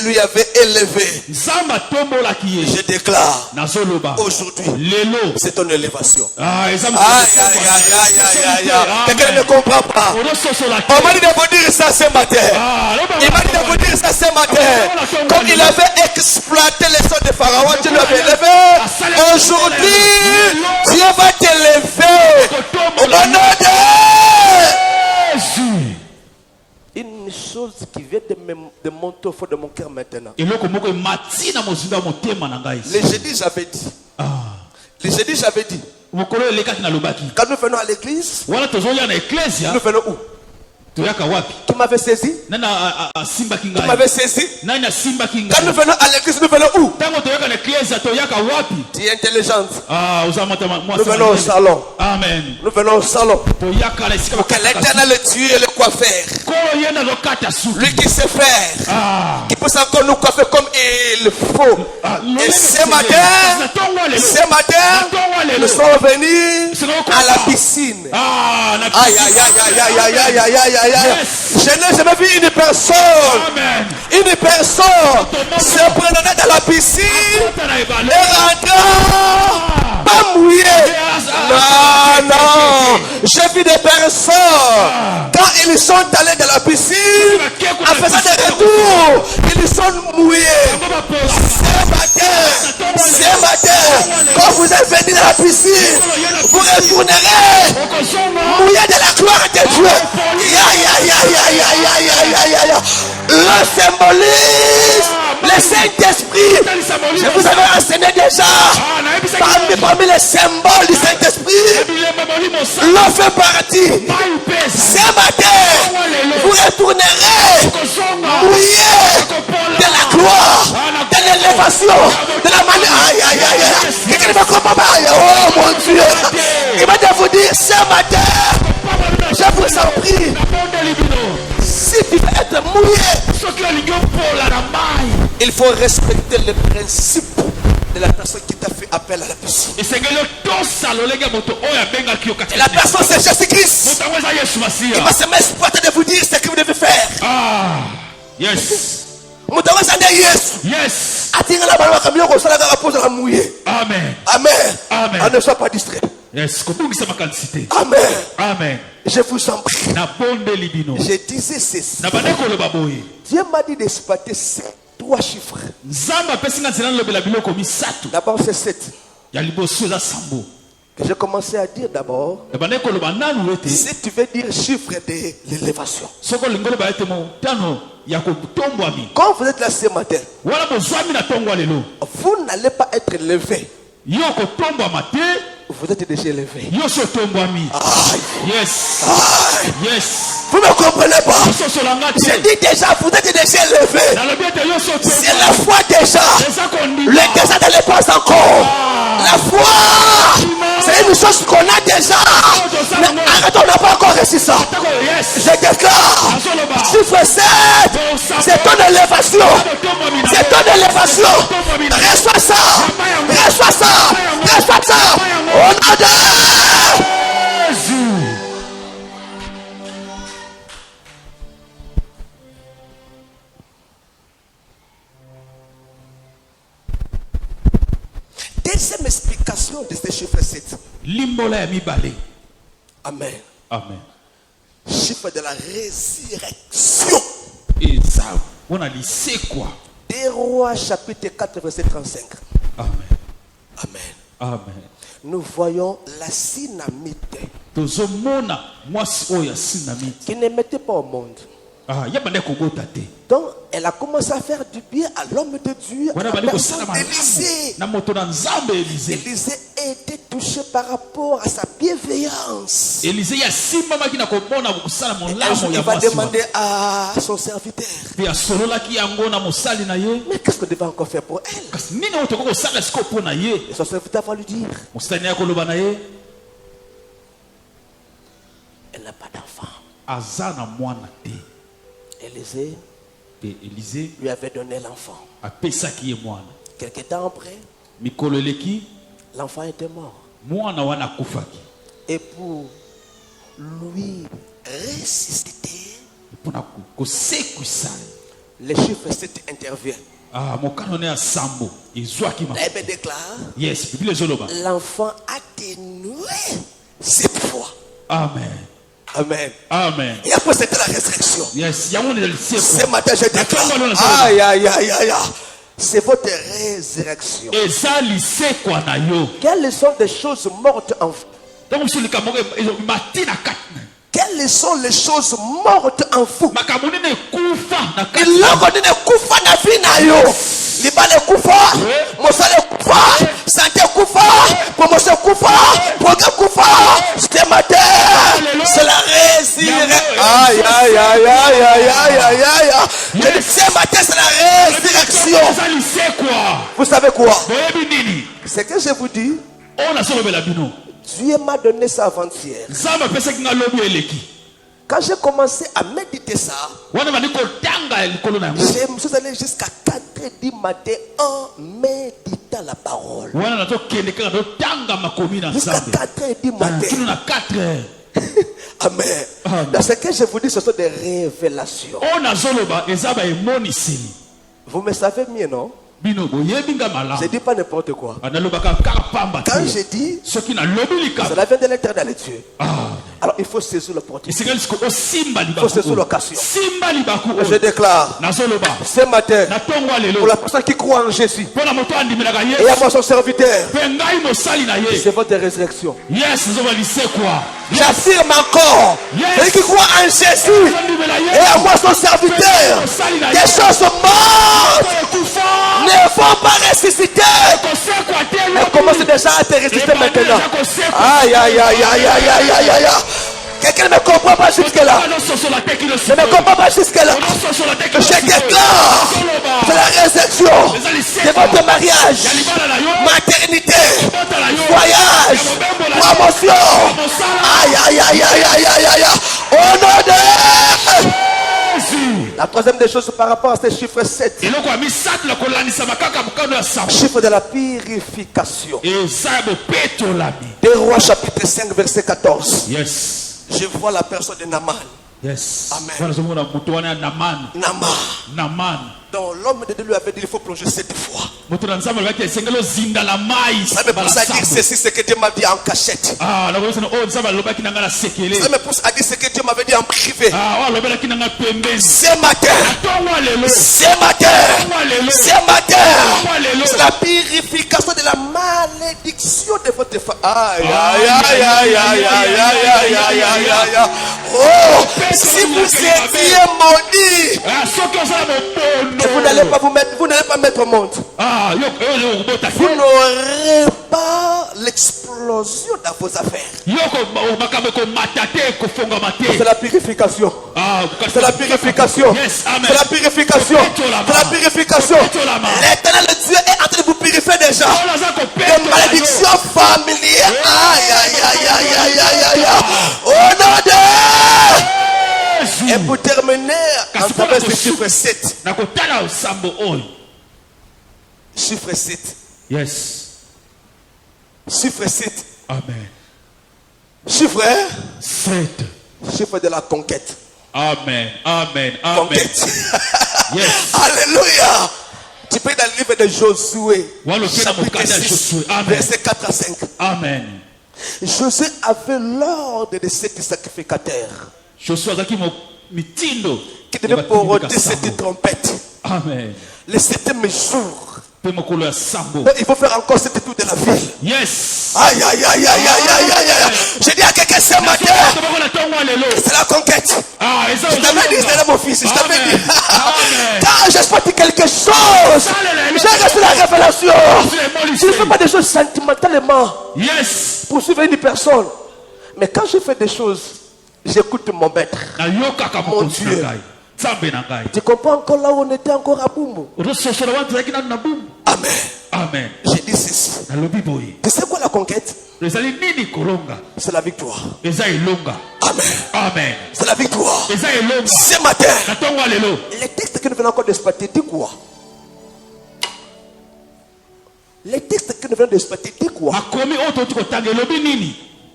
lui avait élevé. Je déclare aujourd'hui, c'est ton élévation. Quelqu'un ne comprend pas. On m'a dit de vous dire ça ce matin. Il m'a dit de vous dire ça ce matin. Comme il avait exploité les sons de Pharaon, Dieu l'avait élevé. Aujourd'hui, Dieu va t'élever. Au nom de Jésus. Une chose qui vient de monter au fond de mon cœur maintenant. Le jeudi, j'avais dit. Quand nous venons à l'église, nous venons où? Qui m'avait saisi? Qui m'avait saisi? Quand nous venons à l'église, nous venons où? Tu es intelligente. Nous venons au salon. Amen. Nous venons au salon. Pour que l'Éternel Dieu est le coiffeur. Lui qui sait faire. Qui peut encore nous coiffer comme il faut. Et ce matin, nous sommes venus à la piscine. Aïe, aïe, aïe, aïe, aïe, aïe, aïe, aïe, aïe. Je n'ai jamais vu une personne se promener dans la piscine et rentrant pas mouillé. Non. J'ai vu des personnes quand ils sont allés dans la piscine en faisant des retours, ils sont mouillés. Ce matin, quand vous êtes venus dans la piscine, vous retournerez mouillés de la gloire de Dieu. Le symbolise le Saint-Esprit. Je vous avais enseigné déjà parmi les symboles du Saint-Esprit. L'eau fait partie. Ce matin, vous retournerez mouillés de la gloire, de l'élévation, de la manière. Aïe, aïe, aïe, aïe. Quelqu'un ne me comprend pas. Oh mon Dieu. Il va te vous dire ce matin, je vous en prie. Si tu veux être mouillé, il faut respecter le principe de la personne qui t'a fait appel à la piscine. Et la personne c'est Jésus-Christ. Il va se m'exploiter de vous dire ce que vous devez faire. Yes. Yes. Amen. Amen. Ne sois pas distrait. Yes. Amen. Amen. Je vous en prie. Je disais ceci. Dieu m'a dit d'exploiter ces 3 chiffres. D'abord c'est 7. Que j'ai commencé à dire d'abord. Si tu veux dire chiffre de l'élévation. Quand vous êtes là ce matin, vous n'allez pas être élevé. Vous êtes déjà élevé. Yoso tombwami. Yes. Yes. Vous ne comprenez pas? Yoso solanga te. J'ai dit déjà, vous êtes déjà élevé. Dans le bien de Yoso te. C'est la foi déjà. C'est ça qu'on dit. Le désert ne l'est pas encore. La foi, c'est une chose qu'on a déjà. Mais arrête, on n'a pas encore réussi ça. Yes. Je déclare, chiffre 7, c'est ton élévation. C'est ton élévation. Reçois ça. Reçois ça. Reçois ça. Au nom de Jésus. Deuxième explication de ce chiffre 7. Limbola ya mibale. Amen. Amen. Chiffre de la résurrection. Et ça, on a dit c'est quoi? Des Rois chapitre 4 verset 35. Amen. Amen. Amen. Nous voyons la Synamite Tozomona mwasi oya sinamite. qui ne mettait pas au monde. Ah, yabande kogota te. Donc elle a commencé à faire du bien à l'homme de Dieu, à Wana la bali ko personne sala d'Élisée. na moto na nzambe Élisée. Élisée était touché par rapport à sa bienveillance. Élisée ya simba makina ko bona ko sala Un jour, molamo il ya va mwasi. demander à son serviteur, Pe asolola ki yango na mosali na ye. mais qu'est-ce qu'on devait encore faire pour elle? Kasi nini otoko ko sala siko pona ye? Et son serviteur va lui dire, Mosali ya ko loba na ye. elle n'a pas d'enfant. Azana mwana te. Élisée Pe Élisée lui avait donné l'enfant. apesaki ye mwana. Quelque temps après, Mikolo eleki l'enfant était mort. mwana wana akufaki. Et pour lui ressusciter, Pona kosekwisa. le chiffre 7 intervient. Ah, mokano ne ya sambo ezwaki ma. La Bible déclare, Yes, Bible ezoloba. l'enfant atténué cette fois. Amen. Amen. Amen. Et après c'était la résurrection. Yes, yango ne Ce liseko. matin je déclare, aïe aïe aïe aïe aïe, c'est votre résurrection. Eza liseko na yo. Quelles sont les choses mortes en vous? Donc sur le kamoko matina katna. Quelles sont les choses mortes en vous? Makamoni ne kufa na katna. Iloko nene kufa na vie na yo. Libale kufa, mosale kufa, santé kufa, promotion kufa, progrès kufa. Ce matin, c'est la résurrection. Aïe aïe aïe aïe aïe aïe aïe aïe. Je dis, ce matin, c'est la résurrection. Eza liseko. Vous savez quoi? Boyebi nini? Ce que je vous dis, On a solobela bino. Dieu m'a donné ça avant-hier. Nzambe pesaki nga lobi eleki. Quand j'ai commencé à méditer ça, Wana bandi kotanga likolo na yango. je suis allé jusqu'à 4 h du matin en méditant la parole. Wana na to kende kaka to tanga makomi na Jusqu'à nzambe. 4 h du matin. Kino na 4 heures. Amen. Amen. Dans ce que je vous dis, ce sont des révélations. On a zoloba eza ba emoniseli. Vous me savez mieux, non? Bino boyebi nga Je ne malamu. dis pas n'importe quoi. Analobaka kaka pamba Quand te. je dis, Soki na lobi lika. cela vient de l'intérieur de Dieu. Ah. Alors il faut saisir l'opportunité. Esekali siko osimba Il faut libaku. saisir l'occasion. Simba libaku. Je déclare, Na zoloba. ce matin, Na tongo lelo. pour la personne qui croit en Jésus, Pona moto andimelaka et à Yesu. moi son serviteur, Pe ngai mosali na ye. c'est votre résurrection. Yes, zoba lisekwa. J'affirme encore, celui qui croit en Jésus, et à moi son serviteur, des choses mortes ne vont pas ressusciter. Elle commence déjà à te ressusciter maintenant. Aïe aïe aïe aïe aïe aïe aïe aïe. Quelqu'un ne me comprend pas jusque-là. Ne me comprend pas jusque-là. Je déclare, c'est la résurrection de votre mariage, maternité, voyage, promotion. Aïe aïe aïe aïe aïe aïe aïe. Au nom de Jésus. La troisième des choses par rapport à ce chiffre 7, chiffre de la purification. Des Rois chapitre 5 verset 14. Yes. Je vois la personne de Naaman. Yes. Amen. Naman. Naaman. Naman. Donc l'homme de Dieu lui avait dit il faut plonger 7 fois. Moto na nzambe alobaki esengeli ozinda la mai. Ça me pousse à dire ceci, ce que Dieu m'a dit en cachette. Ah, nakoyebisa na oyo nzambe alobaki na ngai na sekele. Ça me pousse à dire ce que Dieu m'avait dit en privé. Ah, oyo alobelaki na ngai pembeni. Ce matin, Tongo lelo. ce matin, ce matin, c'est la purification de la malédiction de votre femme. Aïe, aïe, aïe, aïe, aïe, aïe, aïe, aïe, aïe, aïe, aïe. Oh, si vous étiez maudit. Ah, soki ozala mobondo. Et vous n'allez pas mettre au monde. Ah, yo kobota Vous n'aurez pas l'explosion dans vos affaires. makambo komata te kofongama te. C'est la purification. Ah, C'est la purification. Yes, amen. C'est la purification. C'est la purification. L'éternel Dieu est en train de vous purifier déjà. Des malédictions familières. Aïe, aïe, aïe, aïe, aïe, aïe, aïe. Au nom de... Et pour terminer, en travers ce chiffre 7. Chiffre 7. Yes. Chiffre 7. Amen. Chiffre 7. Chiffre de la conquête. Amen. Amen. Amen. Conquête. Yes. Alléluia. Tu peux dans le livre de Josué, chapitre 6, Josué. Amen. verset 4 à 5. Amen. Josué avait l'ordre de cet sacrificateur Josué azaki mitindo qui devait porter cette trompette. Amen. Le 7e jour. Pe mokolo ya sambo. Il faut faire encore cette tour de la ville. Yes. Aïe, aïe, aïe, aïe, aïe, aïe, aïe, aïe. Je dis à quelqu'un ce matin, c'est la conquête. Ah, Je t'avais dit, c'est mon fils. Je t'avais dit. Amen. Quand j'exploite quelque chose, j'ai reçu la révélation. Je ne fais pas des choses sentimentalement Yes. pour suivre une personne. Mais quand je fais des choses, j'écoute mon maître. Mon Dieu. Tu comprends encore là où on était encore à Boumou? Amen. Amen. J'ai dit ceci. Tu sais quoi la conquête? C'est la victoire. Amen. Amen. C'est la victoire. Ce matin, les textes que nous venons encore d'exploiter, dis quoi? Les textes que nous venons d'exploiter, dis quoi?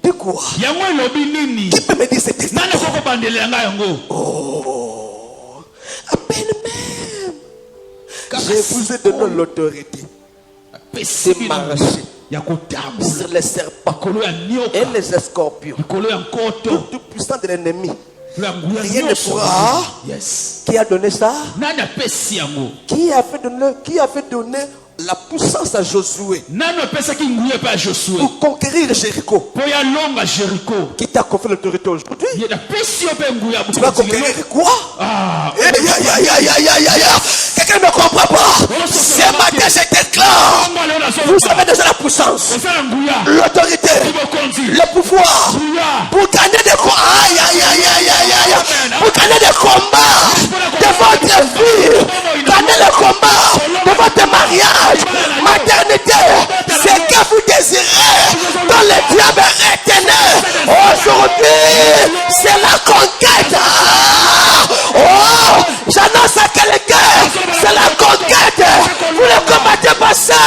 Dis quoi? Qui peut me dire ces textes? Oh, à peine même. Je vous ai donné l'autorité de marcher sur les serpents et les scorpions. Tout puissant de l'ennemi. Rien ne pourra. Qui a donné ça? Qui a fait donner la puissance à Josué pour conquérir Jéricho? Qui t'a confié l'autorité aujourd'hui? Tu vas conquérir quoi? Quelqu'un ne comprend pas. Ce matin, je déclare. Vous avez déjà la puissance, l'autorité, le pouvoir pour gagner des combats. Pour gagner des combats de votre vie. Gagner le combat de votre mariage, maternité. C'est que vous désirez dans le diable retenu. Aujourd'hui, c'est la conquête. Oh, j'annonce à quelqu'un, c'est la conquête. Vous ne combattez pas seul.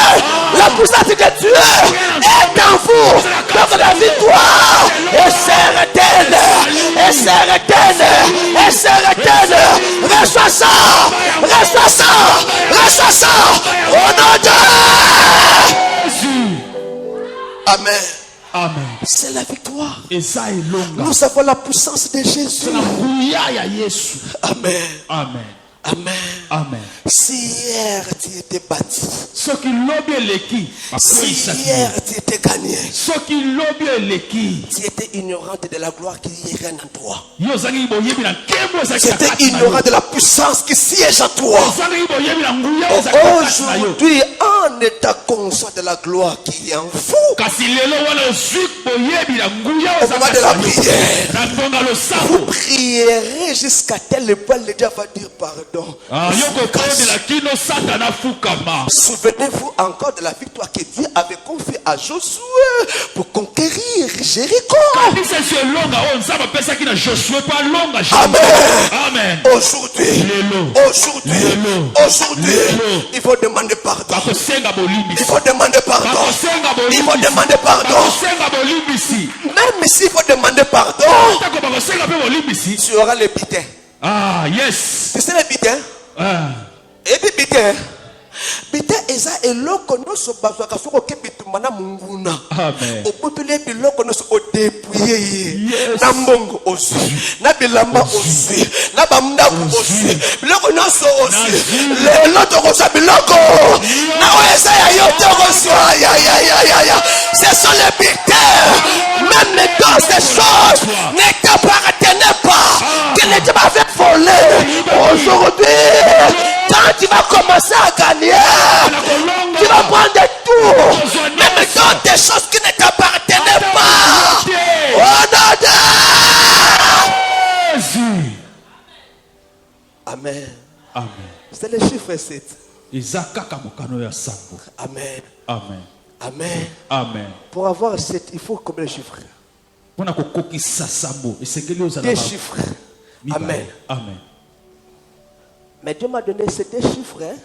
La puissance de Dieu est en vous. Donc la victoire est certaine. Et certaine. Et certaine. Reçois ça. Reçois ça. Reçois ça. Au nom de Jésus. Amen. Amen. C'est la victoire. Nous avons la puissance de Jésus. Amen. Amen. Amen. Amen. Si hier tu étais bâti, si si hier tu étais gagné, tu tu étais ignorante de la gloire qui règne en toi. étais Tu étais ignorant de la puissance qui siège en toi. Aujourd'hui, en état conscient de la gloire qui est en vous, au moment de la prière, vous prierez jusqu'à tel point le diable va dire pardon. Souvenez-vous encore de la victoire que Dieu avait confiée à Josué pour conquérir Jéricho. Amen. Aujourd'hui, il faut demander pardon. Il faut demander pardon. Il faut demander pardon. Même s'il faut demander pardon, tu auras le bitin. Ah, yes. Tu sais le bitin? Et puis bitin. Bitin eza eloko noso bazwaka soko kebitumana munguna. Amen. Obotole biloko noso odepouye. Na mbongo aussi. Na bilamba aussi. Na bamdaku aussi. Biloko noso aussi. Le loto kosa biloko. Na oesa ya yote koso. Ce sont les bitins. Même dans ces choses ne t'appartenaient pas. Que ne t'avait volé. Amen. Amen. C'est le chiffre 7. Eza kaka mokano ya sambo. Amen. Amen. Amen. Amen. Pour avoir 7, il faut combien de chiffres? Pona kokokisa sambo esengeli ozala 2 chiffres. Amen. Amen. Mais Dieu m'a donné ces 2 chiffres. Hein?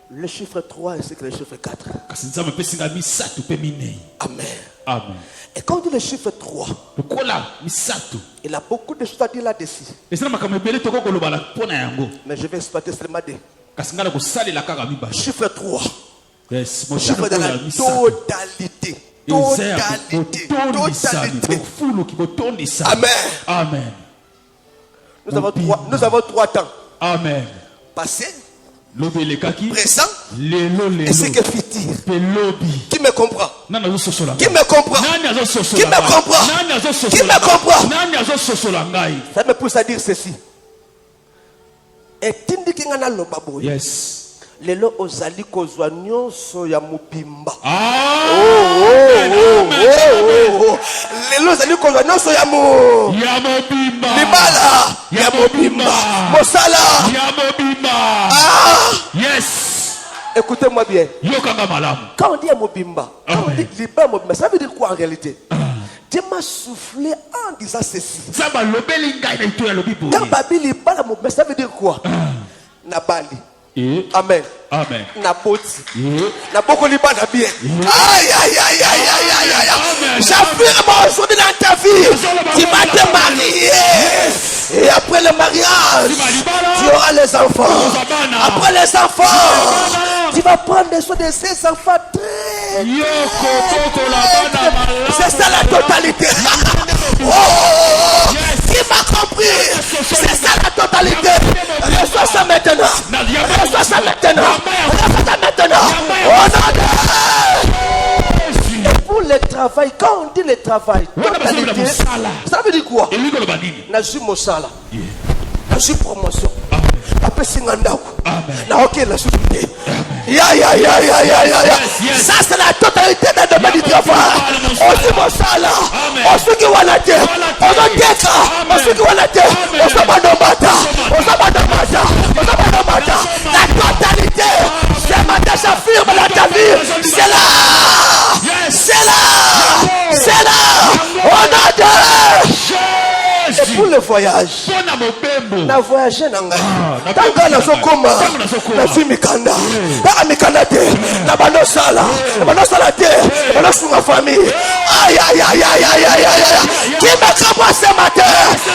Le chiffre 3 ainsi que le chiffre 4. Kasi nzambe pesinga misatu pe minei. Amen. Amen. Et quand on dit le chiffre 3, Lokola misatu. il a beaucoup de choses à dire là-dessus. Esina makambo ebele toko koloba la pona yango. Mais je vais exploiter seulement 2. Kasi ngala kosalela kaka mibale. Chiffre 3. Yes, Chiffre de la totalité. Totalité. Totalité. Amen. Amen. Nous avons 3 temps. Amen. Passé, Lobelekaki. présent Lelo. et ce que futur. Pelobi. Qui me comprend? Nani azo sosola. Qui me comprend? Nani azo sosola. Qui me comprend? Nani azo sosola. Qui me comprend? Nani azo sosola ngai. Ça me pousse à dire ceci. Et tindi kingana lobaboy. Yes. Lelo ozali kozwa nyonso ya mupimba. Lelo ozali kozwa nyonso ya mobimba. Libala ya mobimba. Mosala ya mobimba. Yes. Écoutez-moi bien. Yokanga malamu. Quand on dit mobimba, quand on dit libala mobimba, ça veut dire quoi en réalité? Dieu m'a soufflé en disant ceci. Dans Babi libala mobimba, ça veut dire quoi? Nabali. Amen. Amen. Naboti. Naboko libana bien. Aïe aïe aïe aïe aïe aïe aïe. J'affirme aujourd'hui dans ta vie, tu vas te marier. Et après le mariage, tu auras les enfants. Après les enfants, tu vas prendre soin de ces enfants très. C'est ça la totalité. Qui m'a compris? C'est ça la totalité. Reçois ça maintenant. Reçois ça maintenant. Reçois ça maintenant. Et pour le travail, quand on dit le travail, totalité, ça veut dire quoi? Nazu Mosala. Nazu promotion. Après Singandao. Ok, la souveraineté. Ça c'est la totalité de la du travail. Aussi Mosala. Aussi qui va la terre. Aussi Teka. Aussi qui va la terre. Aussi Badomata. Aussi Badomata. Aussi Badomata. La totalité. C'est ma tâche affirme la ta vie. C'est là. C'est là. C'est là. On a deux. Et pour le voyage, na voyage nanga. Tanga na sokoma, na fimikanda. Na mikanda te, na bano sala te, na bano sunga famille. Aïe aïe aïe aïe aïe aïe aïe. Qui me comprend ce matin?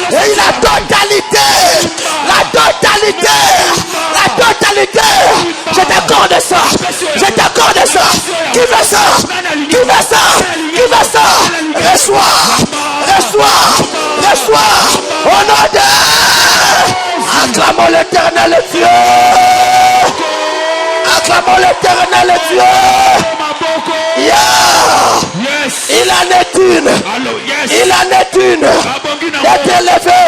Et la totalité, la totalité, la totalité. Je t'accorde ça, je t'accorde ça. Qui veut ça? Qui veut ça? Qui veut ça? Reçois, reçois, reçois. Au nom de acclamons l'éternel Dieu. Acclamons l'éternel Dieu. Yeah. Il en est une. Il en est une. D'être élevé,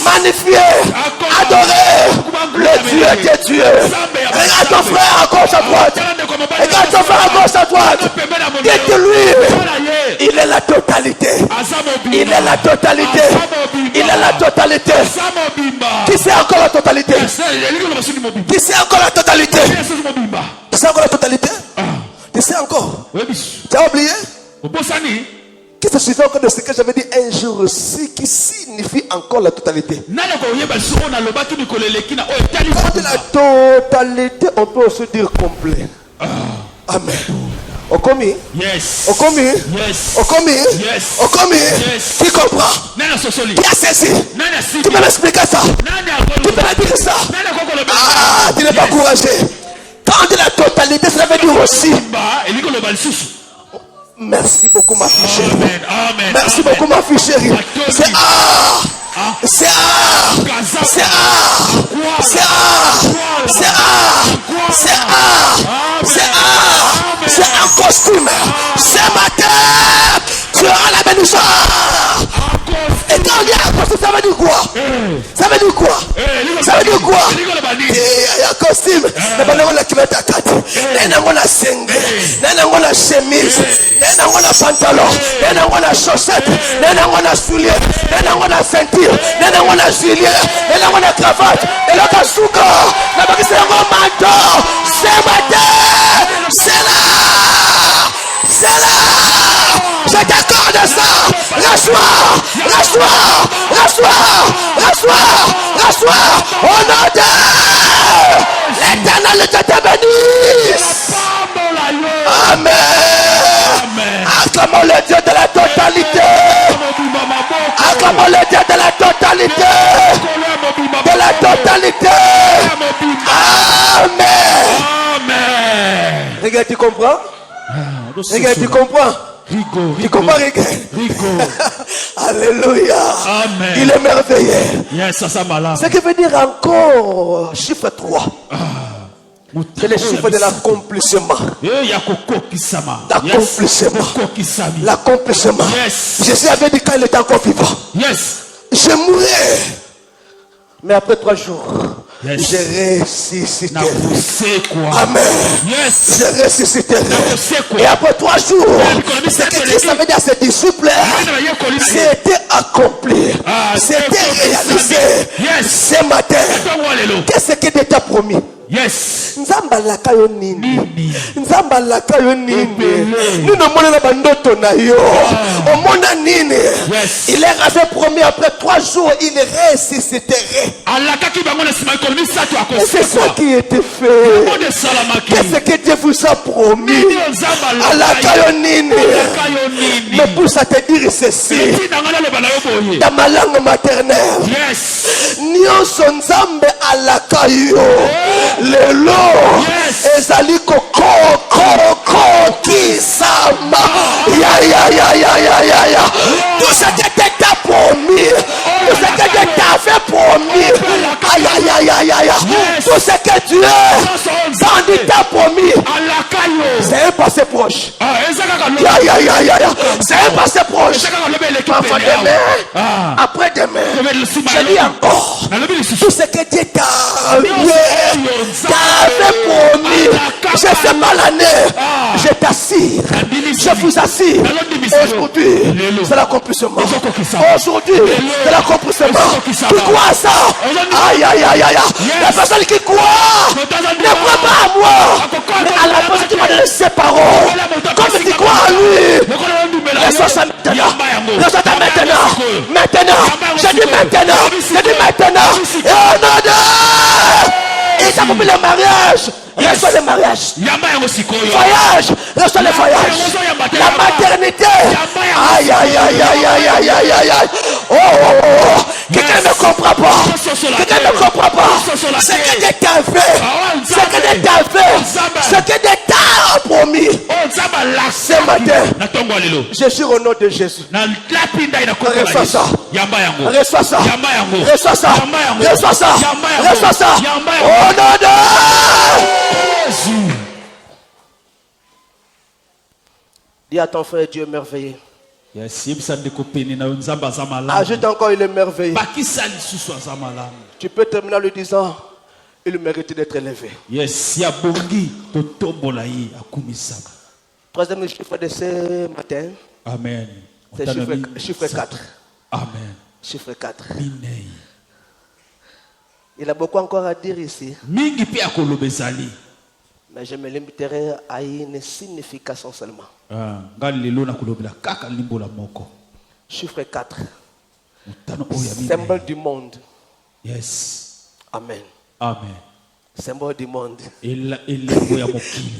magnifié, adoré. Le Dieu des dieux. Regarde ton frère à gauche à droite. Regarde ton frère à gauche à droite. Dites-lui. Il est la totalité. Il est la totalité. Il est la totalité. Qui sait encore la totalité? Qui sait encore la totalité? Qui sait encore la totalité? Tu sais encore? Tu as oublié? Qu'est-ce que je faisais encore de ce que j'avais dit un jour aussi qui signifie encore la totalité? Quand la totalité, on peut aussi dire complet. Amen. Okomi? Yes. Okomi? Yes. Okomi? Yes. Okomi? Yes. Qui comprend? Qui a saisi? Tu peux m'expliquer ça? Tu peux me dire ça? Ah, tu n'es pas courageux. Quand on dit la totalité, ça veut dire aussi. Merci beaucoup ma fille chérie. Merci beaucoup ma fille chérie. C'est c'est c'est c'est un costume. Ce matin, tu auras la bénédiction. Et quand on dit un costume, ça veut dire quoi? Ça veut dire quoi? Ça veut dire quoi? Il y a costume. On a kilomètre à 4. On a single. On a chemise. On a pantalon. On a chaussette. On a souliers. On a ceinture. On a gilet. On a cravate. Et là, on a sucre. C'est un manteau. C'est matin. C'est là. C'est là. Je t'accorde ça. Lâche-moi. Au nom de l'Éternel, je te bénisse. Amen. Acclamons le Dieu de la totalité. Acclamons le Dieu de la totalité. De la totalité. Amen. Regarde, tu comprends? Regarde, tu comprends? Tu comprends, regarde? Alléluia. Amen. Il est merveilleux. Yes, ça malade. Ce qui veut dire encore chiffre 3. C'est le chiffre de l'accomplissement. L'accomplissement. Yes. Jésus avait dit quand il était encore vivant. Yes. Je mourrai. Mais après 3 jours, yes. Je ressusciterai. Amen. Yes. Je ressusciterai. Et après 3 jours, ce que Christ avait dit à ses disciples, c'était accompli. C'était réalisé. Yes. Ce matin, qu'est-ce qui t'a promis? Yes. Nzamba lakayo nini? Nzamba lakayo nini? Nous ne mona na bandoto na yo. Omona nini? Il est resté promis après 3 jours, il ressusciterait. C'est ça qui était fait. Qu'est-ce que Dieu vous a promis? Alakayo nini? Mais pour ça te dire ceci, dans ma langue maternelle, nyonso nzambe alakayo. Lelo ezali kisama ya tout ce que t'as promis, tout ce que t'as fait promis, tout ce que tu es sans t'a promis, c'est un passé proche. C'est un passé proche. Enfin demain, après demain, je dis encore, tout ce que Dieu t'a promis, je sais pas l'année, je t'assire, je vous assire, aujourd'hui c'est l'accomplissement. Aujourd'hui c'est l'accomplissement. Qui croit à ça? La personne qui croit ne croit pas à moi, mais à la personne qui m'a donné ses paroles. Comme tu crois à lui, reçois ça maintenant. Reçois ça maintenant. Je dis maintenant. Et au nom de... Et ça pour le mariage. Reçois le mariage. Voyage. Reçois le voyage. La maternité. Aïe. Oh. Quelqu'un ne comprend pas. Ce que Dieu t'a fait. Ce que Dieu t'a promis. Ce matin. Je suis au nom de Jésus. Reçois ça. Au nom de Jésus. Dis à ton frère, Dieu est merveilleux. Ajoute encore, il est merveilleux. Tu peux terminer en lui disant, il mérite d'être élevé. Troisième chiffre de ce matin. Amen. C'est chiffre 4. Amen. Chiffre 4. Il a beaucoup encore à dire ici. Mais je me limiterai à une signification seulement. Chiffre 4. Symbole du monde. Yes. Amen. Amen. Symbole du monde.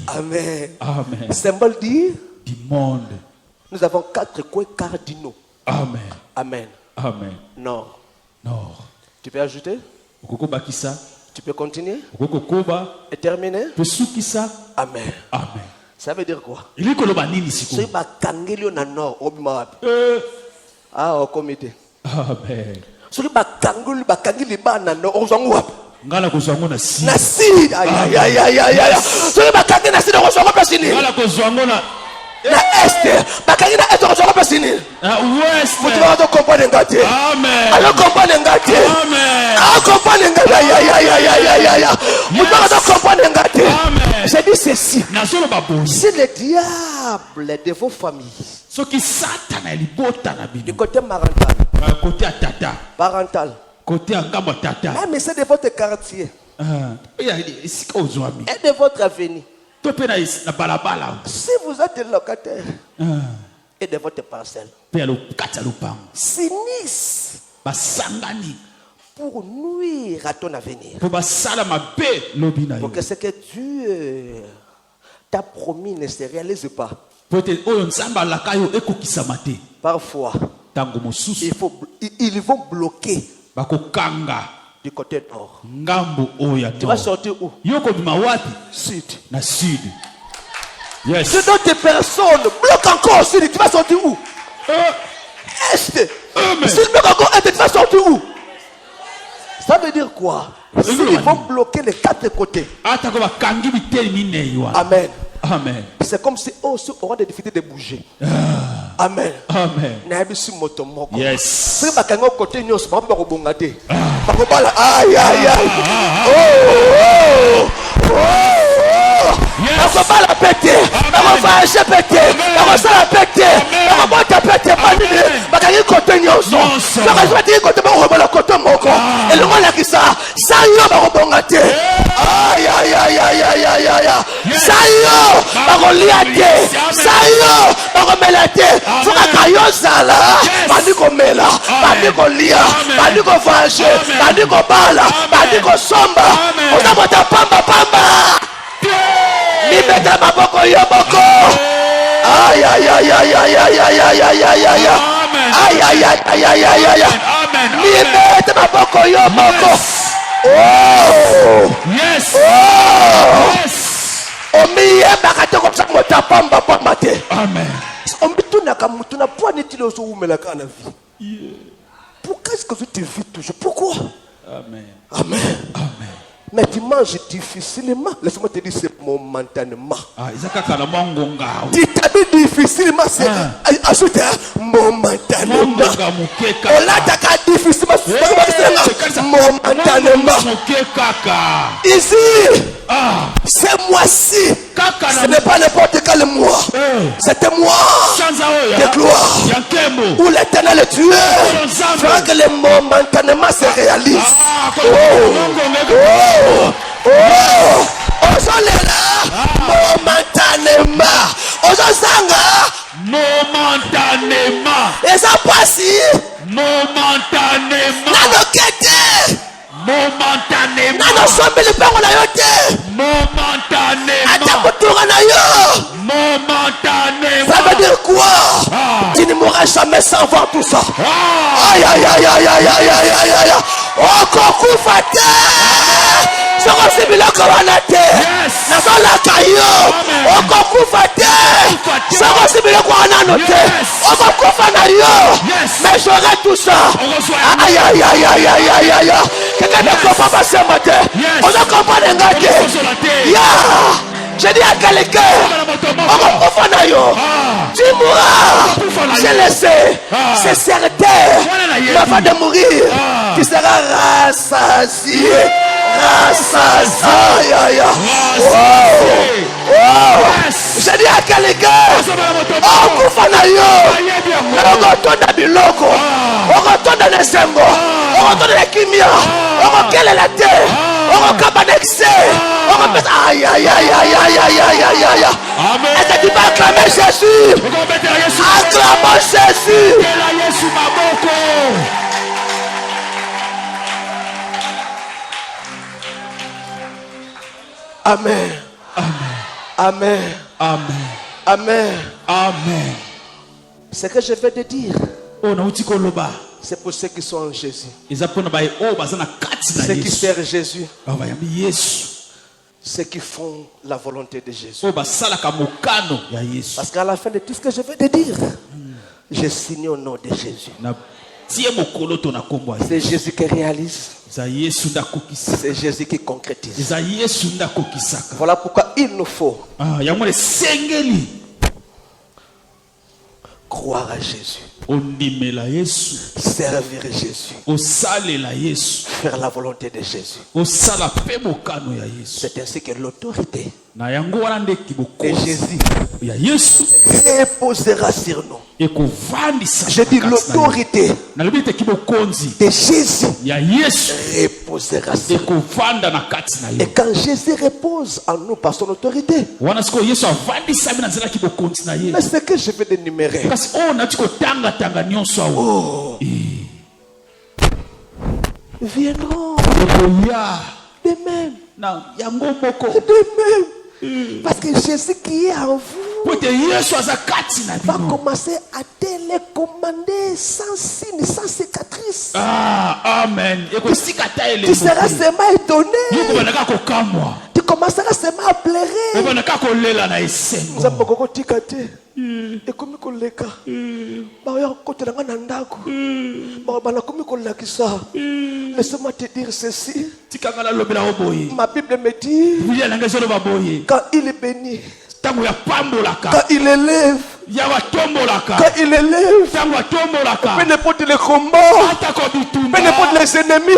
Amen. Amen. Symbole du monde. Nous avons 4 coins cardinaux. Amen. Amen. Amen. Nord. Tu peux ajouter? Tu peux continuer? Et terminer? Amen. Amen. Ça veut dire quoi? Au comité. Amen. Na est. Bakangi na est on pas sini. Ouest. Vous devez comprendre ngati. Amen. Alors comprendre ngati. Amen. Ah comprendre ngati. Ya. Vous devez comprendre ngati. Amen. J'ai dit ceci. Nazolo baboyi. Si le diable de vos familles, Soki Satana libota na du bino. côté marital, Côté à tata. parental, Côté à ngamba tata. même c'est de votre quartier Esika ozwami. et de votre avenue. To pe na balabala. Si vous êtes locataire et de votre parcelle, Pe alo kata lupango. s'unissent Basangani. pour nuire à ton avenir. Po basala mabe lobi na yo. Pour que ce que Dieu t'a promis ne se réalise pas. Peut-être oyo nzamba laka yo ekokisama te. Parfois, Tango mosusu ils vont bloquer bakokanga du côté nord. ngambo oya Tu vas to. sortir où? Yoko bima wapi? Sud. Na sud. Yes. Si d'autres personnes bloquent encore sud, tu vas sortir où? Est. Amen. S'ils bloquent encore est, tu vas sortir où? Ça veut dire quoi? S'ils vont bloquer les quatre côtés. Ata ko bakangi biteli minei wa. Amen. Amen. C'est comme si eux aussi auront des difficultés de bouger. Amen. Amen. Naebisi moto moko. Yes. Si bakangi au côté nyos, ba ba kobonga te. Ba kobala aïe. Bakobala pete, bakovaje pete, bakosala pete, bakobota pete panini, bakangi kote nyonso. Bakazwati kote bakobola kote moko. Elongo lakisa, sanyo bakobonga te. Aïe. Sanyo bakolia te, sanyo bakomela te. Foka kayo zala, bandi komela, bandi kolia, bandi kovaje, bandi kobala, bandi kosomba. Ozabota pamba. Mibeta maboko yoboko. Aïe. Mibeta maboko yoboko. Oh. Yes. Omiye bakate comme ça mota pamba te. Amen. Omituna kamutuna pour nitilo so umela kana vie. Pourquoi est-ce que tu vis toujours? Pourquoi? Amen. Mais tu manges difficilement. Laisse-moi te dire, c'est momentanément. Tu t'habilles difficilement, c'est ajoute momentanément. On l'a difficilement, momentanément. Ici, ce mois-ci, ce n'est pas n'importe quel mois. C'est un mois de gloire où l'Éternel est Dieu fera que le momentanément se réalise. Momentanément. Momentanément. Et ça passe. Momentanément. Momentanément. Momentanément. Ça veut dire quoi? Tu ne mourras jamais sans voir tout ça. Aïe. Oh, coucou Faté. C'est biloko wana te. Nazolaka yo. Okokufa te. C'est biloko wana no te. Okokufa na yo. Mais j'aurai tout ça. Aïe. Quelqu'un ne comprend pas ce matin. On ne comprend pas te. Ya. Je dis à quelqu'un. Okokufa na yo. Tu mourras. Je le sais. C'est certain. Avant de mourir, tu seras rassasié. Je dis à quelqu'un, oh Koufanayo, on retourne à Biloko, on retourne à Nesembo, on retourne à Kimia, on retourne à la terre, on retourne à Nexé, on retourne à aïe. Est-ce que tu vas acclamer Jésus? Acclamons Jésus. Amen. Ce que je vais te dire, c'est pour ceux qui sont en Jésus. Ceux qui servent Jésus. Ceux qui font la volonté de Jésus. Parce qu'à la fin de tout ce que je vais te dire, je signe au nom de Jésus. C'est Jésus qui réalise. C'est Jésus qui concrétise. Voilà pourquoi il nous faut Croire à Jésus. ondimela Yesu, Servir Jésus. osalela Yesu, Faire la volonté de Jésus. osala pe mokano ya Yesu. C'est ainsi que l'autorité Na yango wana nde de kibokozi Jésus ya Yesu reposera sur nous. ekovandisa. Je dis l'autorité nalobi te kibokonzi de Jésus ya Yesu reposera sur nous. ekovanda na kati na Et yo. quand Jésus repose en nous par son autorité, Wana sikoyo Yesu avandisami na nzela ya kibokonzi na ye. mais ce que je vais d'énumérer, kasi oyo nati kotangatanga nyonso awo viendront ekoya de même. na yango moko De même. Parce que Jésus qui est en vous po ete Yesu aza kati na va bino. commencer à télécommander sans signe, sans cicatrice. Amen. ekosika ta Tu seras elembo seulement étonné. yo kobandaka kokamwa, Tu commenceras seulement à pleurer. obandaka kolela na esengo. Nzambe kokotika te. Ekomi koleka. Baoya kokotela nga na ndako. Bana komi kolakisa. Laisse-moi te dire ceci. tikanga nalobela yo boye, Ma Bible me dit, biblia nanga ezoloba boye, quand il bénit, ntango ya pambolaka, quand il élève, ya batombolaka, quand il élève, ntango atombolaka, peu importe les combats, atako peu bitumba, importe les ennemis,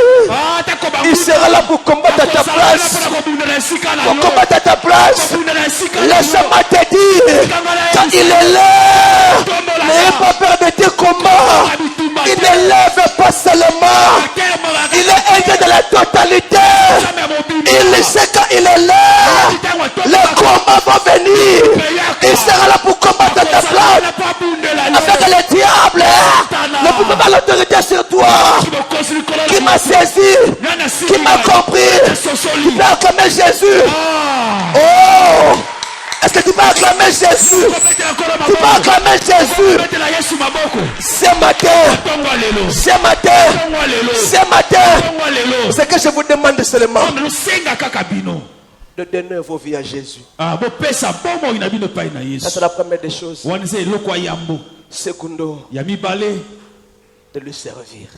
atako il sera là pour combattre à ta place. kobunda na esika na Pour yo, combattre à ta place. kobunda na esika na yo. Laisse-moi te dire, quand il élève, n'ayez pas peur de tes combats. Il n'élève pas seulement, il est aidé de la totalité. Il sait quand il est là, les combats vont venir. Il sera là pour combattre à ta place. Afin que le diable ne peut pas l'autorité sur toi. Qui m'a saisi, qui m'a compris, qui peut acclamer Jésus. Oh! Est-ce que tu peux acclamer Jésus? Tu peux acclamer Jésus. Ce matin, ce que je vous demande seulement, de donner vos vies à Jésus. Ça, c'est la première des choses. Secondo, de lui servir.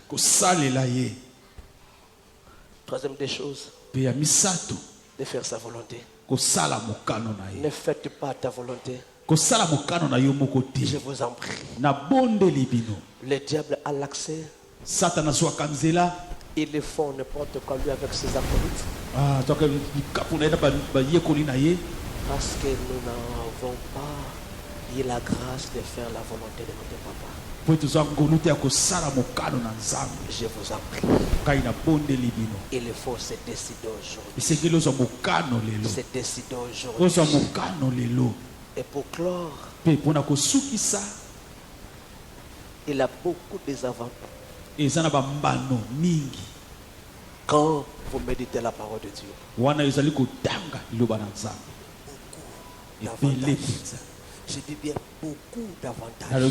Troisième des choses, de faire sa volonté. Ne faites pas ta volonté. Je vous en prie. Le diable a l'accès. Il le font n'importe quoi lui avec ses acolytes. Parce que nous n'avons pas eu la grâce de faire la volonté de notre papa. Je vous en prie. Il faut se décider aujourd'hui. Se décider aujourd'hui. Et pour clore, il a beaucoup des avantages. Quand vous méditez la parole de Dieu. Je dis bien beaucoup d'avantages. Amen.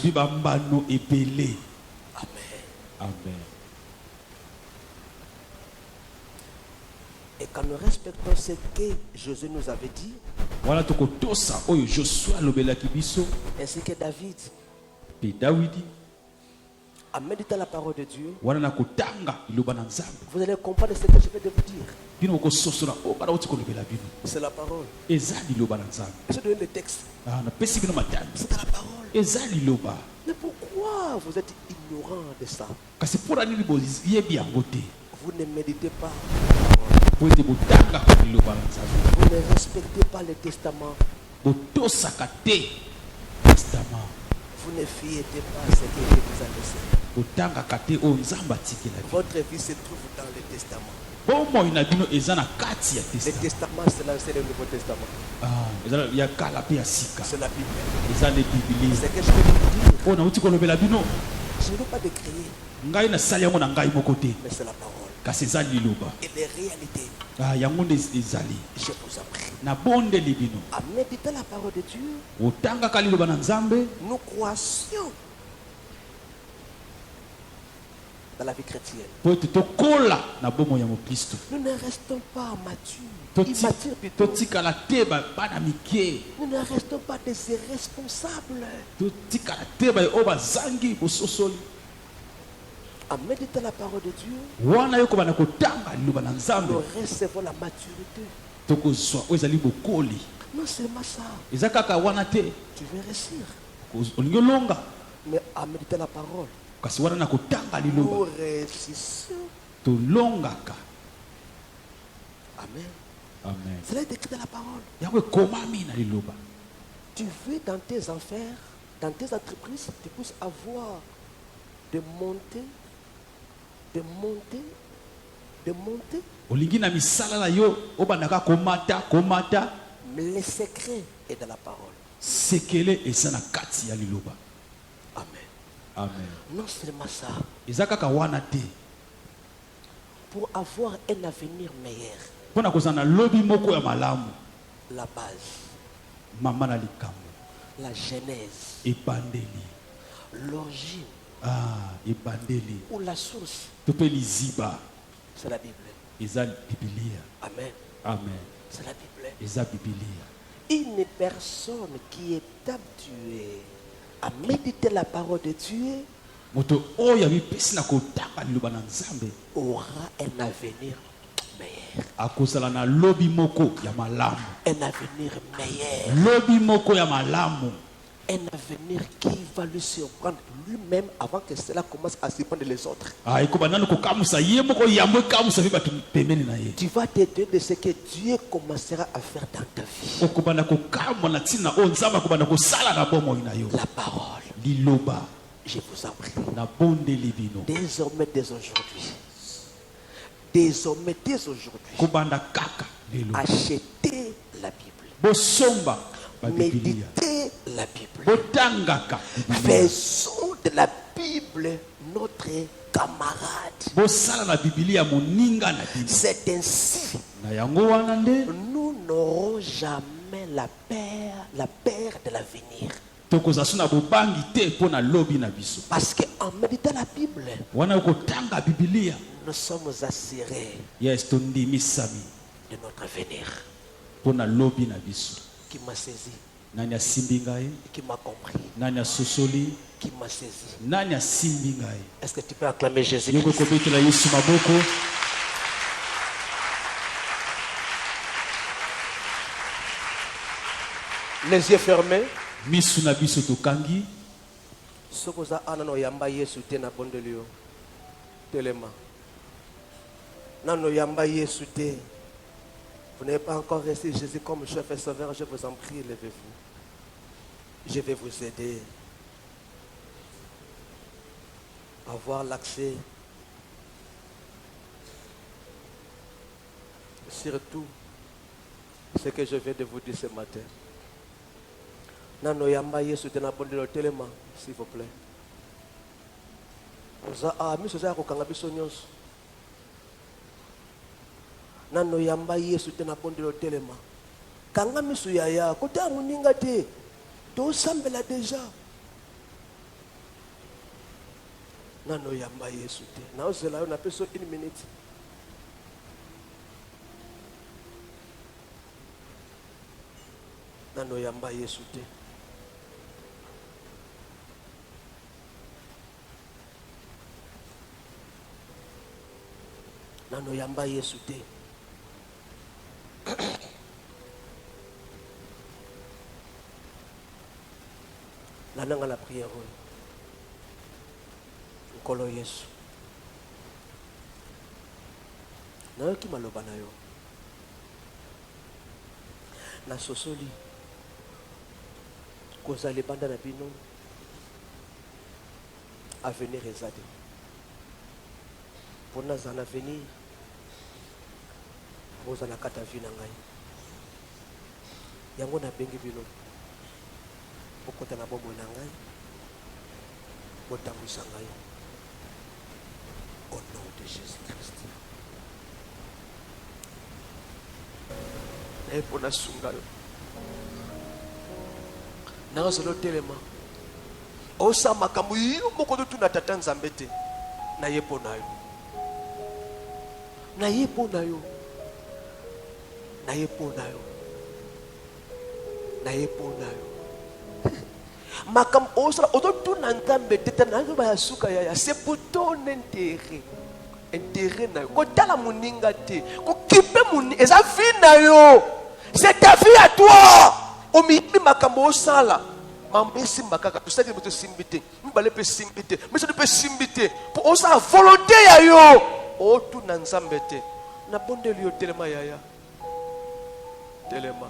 Amen. Et quand nous respectons ce que Jésus nous avait dit, ainsi que David, à méditer la parole de Dieu, vous allez comprendre ce que je vais de vous dire. C'est la parole. Je donne le texte. C'est la parole. Mais pourquoi vous êtes ignorant de ça? Vous ne méditez pas. Vous ne respectez pas le testament. Vous ne fiez pas ce que Dieu vous a laissé. Votre vie se trouve dans le testament. Le testament, c'est l'Ancien et le Nouveau Testament. C'est la Bible. C'est que je vais vous dire. Je ne veux pas décrier. Mais c'est la parole. Et les réalités. Je vous en prie. À méditer la parole de Dieu, nous croissions dans la vie chrétienne. Nous ne restons pas matures. Immatures plutôt. Nous ne restons pas des irresponsables. À méditer la parole de Dieu, nous recevons la maturité. Non seulement ça, tu veux réussir. Mais à méditer la parole, kasi wana na kotanga nous liloba réussissons. tolongaka. Amen. Amen. Cela est écrit dans la parole. yango ekomami na liloba. Tu veux dans tes affaires, dans tes entreprises, tu puisses avoir de monter, de monter, de monter. olingi na misala na yo obandaka komata. Mais le secret est dans la parole. sekele eza na kati ya liloba. Amen. Amen. Non seulement ça, eza kaka wana te pour avoir un avenir meilleur, mpona kozala na lobi moko ya malamu. la base, mama na likambo la genèse, ebandeli. l'origine ebandeli ou la source, to mpe liziba c'est la Bible. eza bibilia. Amen. Amen. C'est la Bible. eza bibilia. Une personne qui est habituée à méditer la parole de Dieu moto oyo abipesi na kotanga liloba na nzambe aura un avenir meilleur. akozala na lobi moko ya malamu. Un avenir meilleur. lobi moko ya malamu. Un avenir qui va lui surprendre lui-même avant que cela commence à surprendre les autres. ekoba nanu kokamusa ye moko yambo ekamusa mpe bato pembeni na ye. Tu vas t'aider de ce que Dieu commencera à faire dans ta vie. okobanda kokamwa na ntina oyo nzambe akobanda kosala na bomoi na yo. La parole. liloba Je vous en prie. na bondeli bino. Désormais, dès aujourd'hui. Désormais, dès aujourd'hui. kobanda kaka lelo Achetez la Bible. bosomba babibilia. Méditez la Bible. botangaka Bibilia. Faisons de la Bible notre camarade. bosala na bibilia moninga na bino. C'est ainsi. na yango wana nde Nous n'aurons jamais la paire de l'avenir. tokozala so na bobangi te mpo na lobi na biso. Parce qu'en méditant la Bible, wana okotanga bibilia. nous sommes assurés yes tondimisami de notre avenir. mpo na lobi na biso. Qui m'a saisi, nani asimbi ngai? qui m'a compris, nani asosoli? qui m'a saisi. nani asimbi ngai? Est-ce que tu peux acclamer Jésus? yoko kobetela yesu maboko. Les yeux fermés. misu na biso tokangi. Sokoza anano yamba Yesu te na bondelio. Telema. Nano yamba Yesu te. Vous n'avez pas encore reçu Jésus comme chef et sauveur, je vous en prie, levez-vous. Je vais vous aider à avoir l'accès sur tout ce que je viens de vous dire ce matin. Nano yamba Yesu te na bondelio telema, s'il vous plaît. Miso za kokanga biso nyonso. Nano yamba Yesu te na bondelo telema. Kanga miso ya kota muninga te. To sambela deja. Nano yamba Yesu te. Na ozela yo na peso 1 minute. Nano yamba Yesu te. Nano yamba Yesu te. Nananga la prière. Nkolo Yesu. Nayo ki maloba na yo. Na sosoli. Kozali banda na bino. Avenir ezade. Pour nous en avenir. Vous allez kata vie na ngai. Yango na bengi bino. Bokota na bomo na ngai. Botambusa ngai. Au nom de Jésus-Christ. Na epona sunga yo. Na solo telema. Osa makambo yo moko to tuna tata nzambe te. Na yepona yo. Na yepona yo. Na yepona yo. Na yepona yo. Makam osra oto na nzambe tete na yo ba suka ya c'est pour ton intérêt. Intérêt na yo. Ko tala muninga te. Ko kipe muni eza vie na yo. C'est ta vie à toi. Omibi makam osala. Mambe simba kaka tu sais que tu simbité. Mbale pe simbité. Mais ça peut simbité pour on sa volonté ya yo. O tu na nzambe te. Na bonde liyo telema yaya. Telema.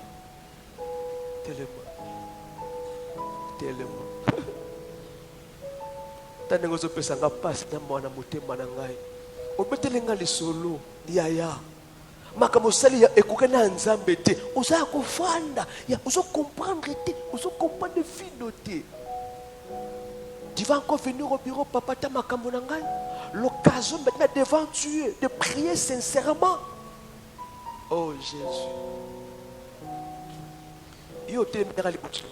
Tane ngozo pesa nga passe na mwana motema na ngai. Obetelenga lisolo yaya. Makambo sali ya ekoke na nzambe te. Oza kofanda ya ozo comprendre te, ozo comprendre fino te. Tu vas encore venir au bureau papa ta makambo na ngai. L'occasion maintenant devant Dieu de prier sincèrement. Oh Jésus. Yo te mera liboso.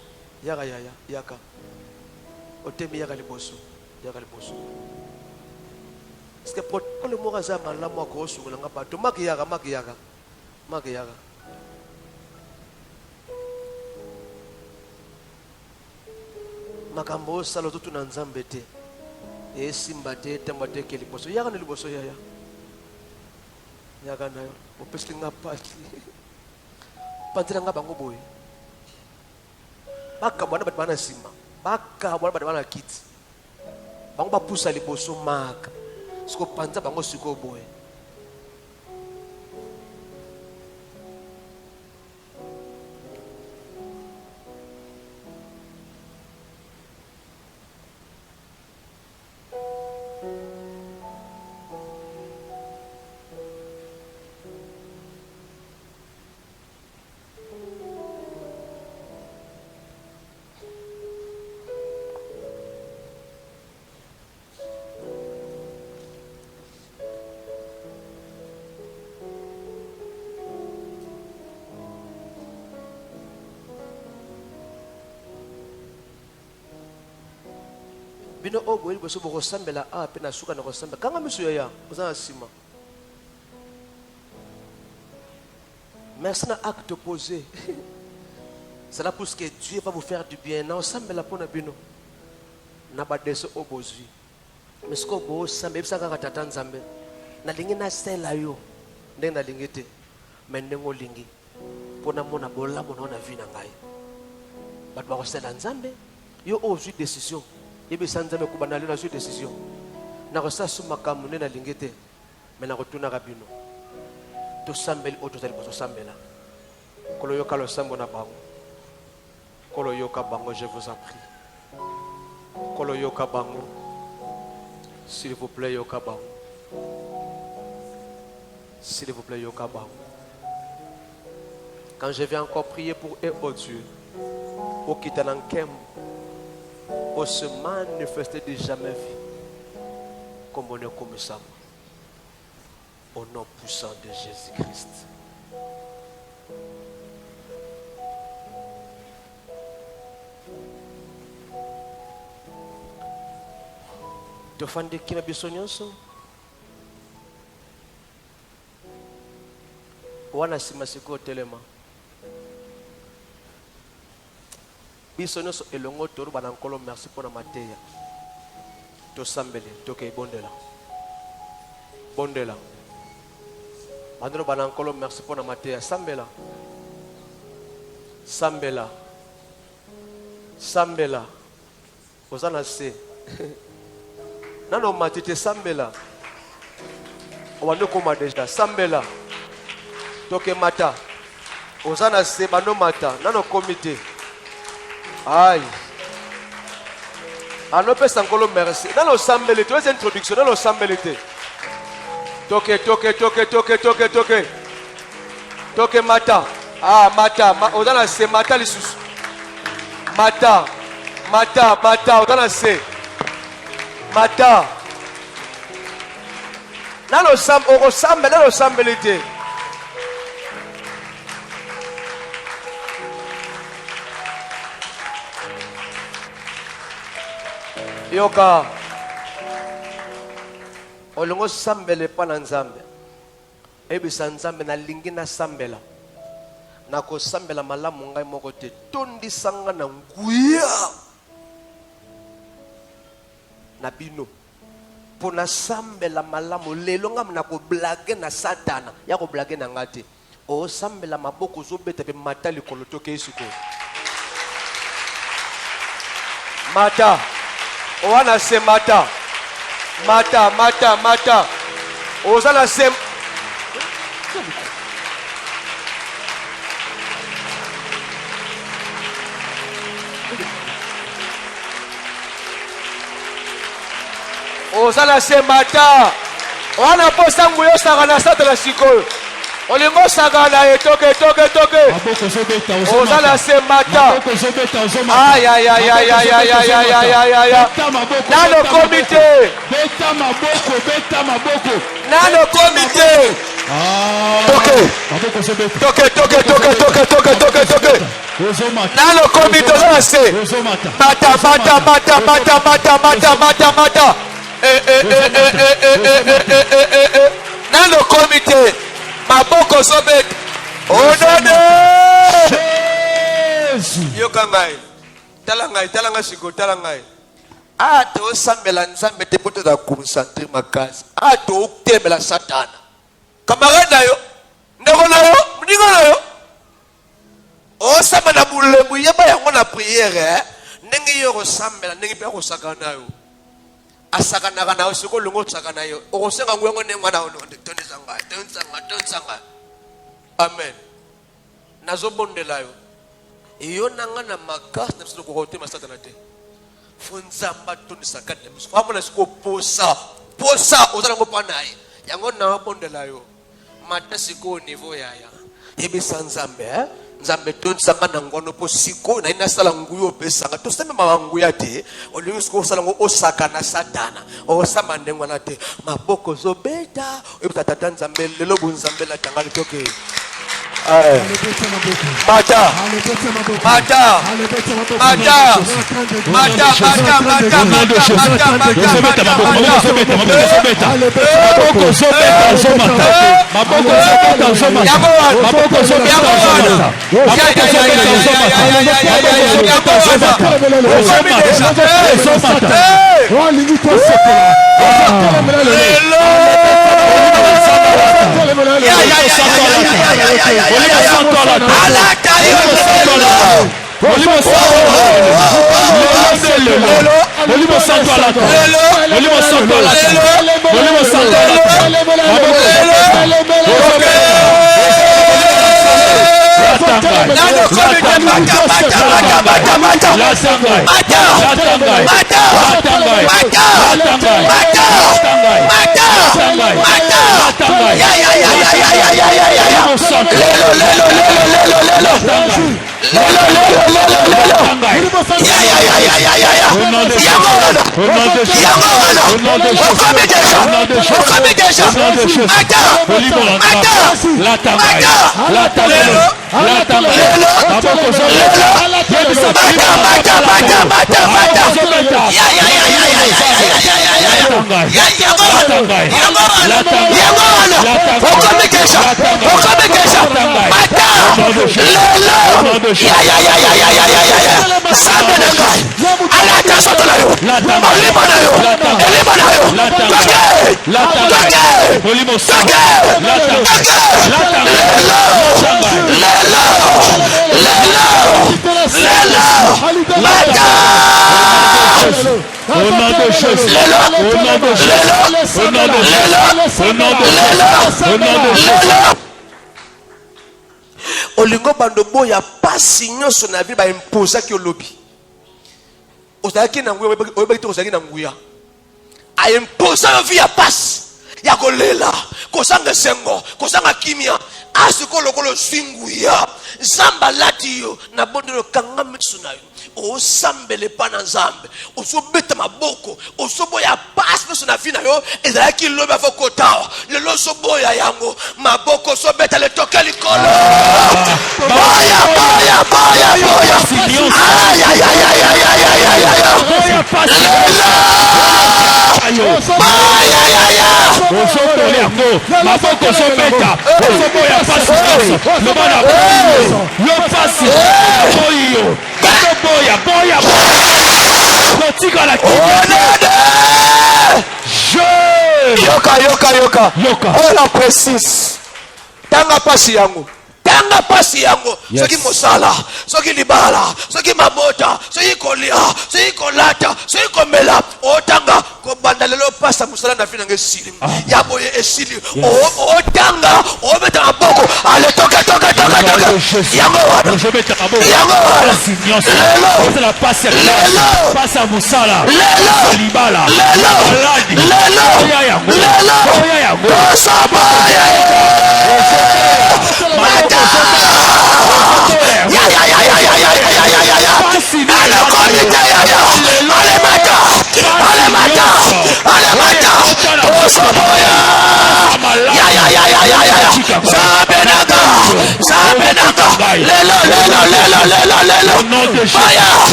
Yaka yaya yaka. Otemi yaka liboso. Yaka liboso. Parce que pour le mot à Zama, la moi grosse sur le rapato, Makiyaga. Makambo salo tout na nzambe te. E simba te tambate ke liboso. Yaka na liboso yaya. Yaka na yo. Opesi nga pasi. Pantela nga bango boy. Baka bwana bana simba. Baka bwana bana kiti. Bango ba pusa liboso maka. Siko panza bango siko boy. Bino obo ili boso boko sambela a pe na suka na ko sambela kanga miso ya ozana sima. Merci na acte posé. C'est là pour ce que Dieu va vous faire du bien. Na sambela pona bino. Na badeso obozwi. Mais ce ko bo sambela bisa ka tata nzambe. Na lingi na sela yo. Ndenge na lingete. Mais ndengo lingi. Pona mona bola mona na vie na ngai. Bat ba ko sela nzambe. Yo ozwi décision. Yebe sanzame kubanali na sur décision. Na kosa suma kamune na lingete. Mais na kotuna kabino. To sambeli oto tali boso sambela. Kolo yoka lo sambo na bango. Kolo yoka bango, je vous en prie. Kolo yoka bango. S'il vous plaît yoka bango. S'il vous plaît yoka bango. Quand je vais encore prier pour eux, oh Dieu, au Kitalankem, au se manifester de jamais vu, comme on est comme ça, au nom puissant de Jésus-Christ. Tofande kina bisonyoso wana simasiko telema bisonyoso elongo toru banankolo merci pour na mateya to sambele to ke bondela bandro banankolo merci pour na mateya sambela ozana se nano matite sambela wando koma deja sambela toke mata ozana se bano mata nano komite aïe ano pesa nkolo merci nano sambele to introduction nano sambele te toke mata mata ozana se mata lisusu mata ozana se mata nalo sambele te yoka olongo sambele pa na nzambe ebisa nzambe na lingi na sambela na ko sambela malamu ngai moko te tondisanga na nguya na bino pona sambela malamu lelo ngam na ko blage na satana ya ko blage na ngate o sambela maboko zo beta pe matali kolo toke isiko Mata. Owana se mata. Mata. Ozala se. Ozala se mata. Owana posa nguyo sagana sata la sikoyo. Olingo sagana ye toke. Ozala se mata. Aïe. Dans le comité. Dans le comité. Toke. Dans le comité, ozala se. Mata. Dans le comité. Maboko sobet. Oh non. Yoka ngai. Talanga siko talangai. To sambela nzambe te poto da concentrer makasi. To temela satana. Kamarada yo. Ndeko na yo, mningo na yo. O samba na bulembu yeba yango na prière. Ndenge yo ko sambela ndenge pe ko sakana yo. Asakana kana osiko lungo sakana yo. O senga ngwengo ne mwana ono tonzanga. Amen. Nazobondela yo. Iyo nanga na makasi na biso ko tema satana te. Funzamba tonisa kate biso. Amona siko posa ozala ngopana ye. Yango na bondela yo. Mata siko niveau yaya. Yebi sanzambe nzambe tonisa kana ngono po siko na ina sala nguyo pesanga. To sema mawanguya te. Olingo siko sala ngo osaka na satana. Osamba ndengwa na te. Maboko zobeta. Ebitata nzambe lelo bunzambe la tangali toke. Mata. Olingo bando boya pasi nyoso na vie ba imposa ki olobi. Ozaki na nguya oyebaki ozaki na nguya. A imposa yo vie ya pasi ya kolela, kosanga sengo, kosanga kimia, asiko lokolo singuya. Zamba lati yo na bondo kanga misu na yo. Osambele pana nzambe, osobeta maboko, osoboya pasi misu na vie na yo, ezalaki lobi afo kotawa. Lelo soboya yango, maboko sobeta le toke likolo. Boya. Yoka. Oh la précise. Tanga pasi yango. otanga pasi yango soki mosala soki libala soki mabota soki kolia soki kolata soki komela otanga kobanda lelo pasa musala na fina ngesili ya boye esili otanga obeta maboko ale toka yango wana c'est la passe à musala libala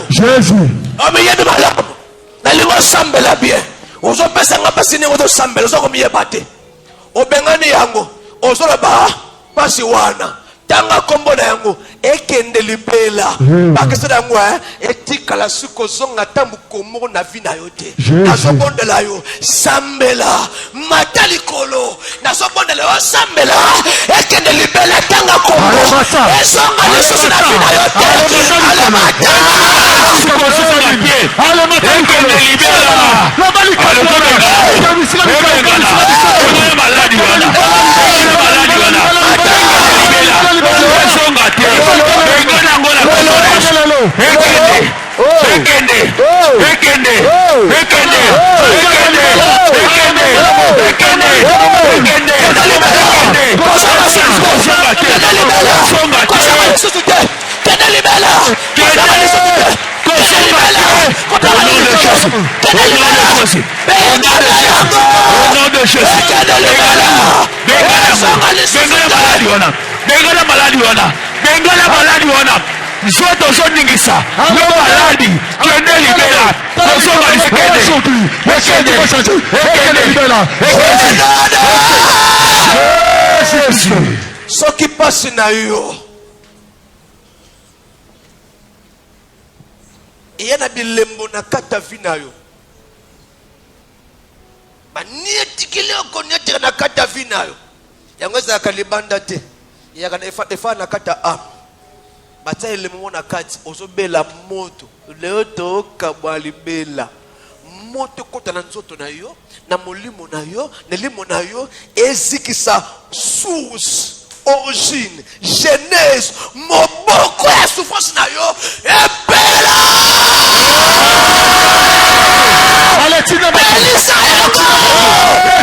Jésus. Nalingo sambela bien. Ozo pesa nga pasine ozo sambela ozo komiye bate. Obengani yango ozo ba pasi wana. Tanga kombo na yango ekende libela. Bakese yango etikala suko zonga tambu komoko na vi na yo te. Azobondela yo sambela matali kolo. Nazobondela yo sambela ekende libela tanga kombo. Ezonga lisusu na vi na yo te. Soki pasi na yo yana bilembo na kata vina yo baniyetikile okonyeteka na kata vina yo yango ezalaka libanda te yaka na efa na kata am batia elemo na kati ozobela moto leo tokabwa libela moto kota na nzoto na yo na molimo na yo na limo na yo ezikisa source origine genèse moboko ya souffrance na yo epela Belisa yango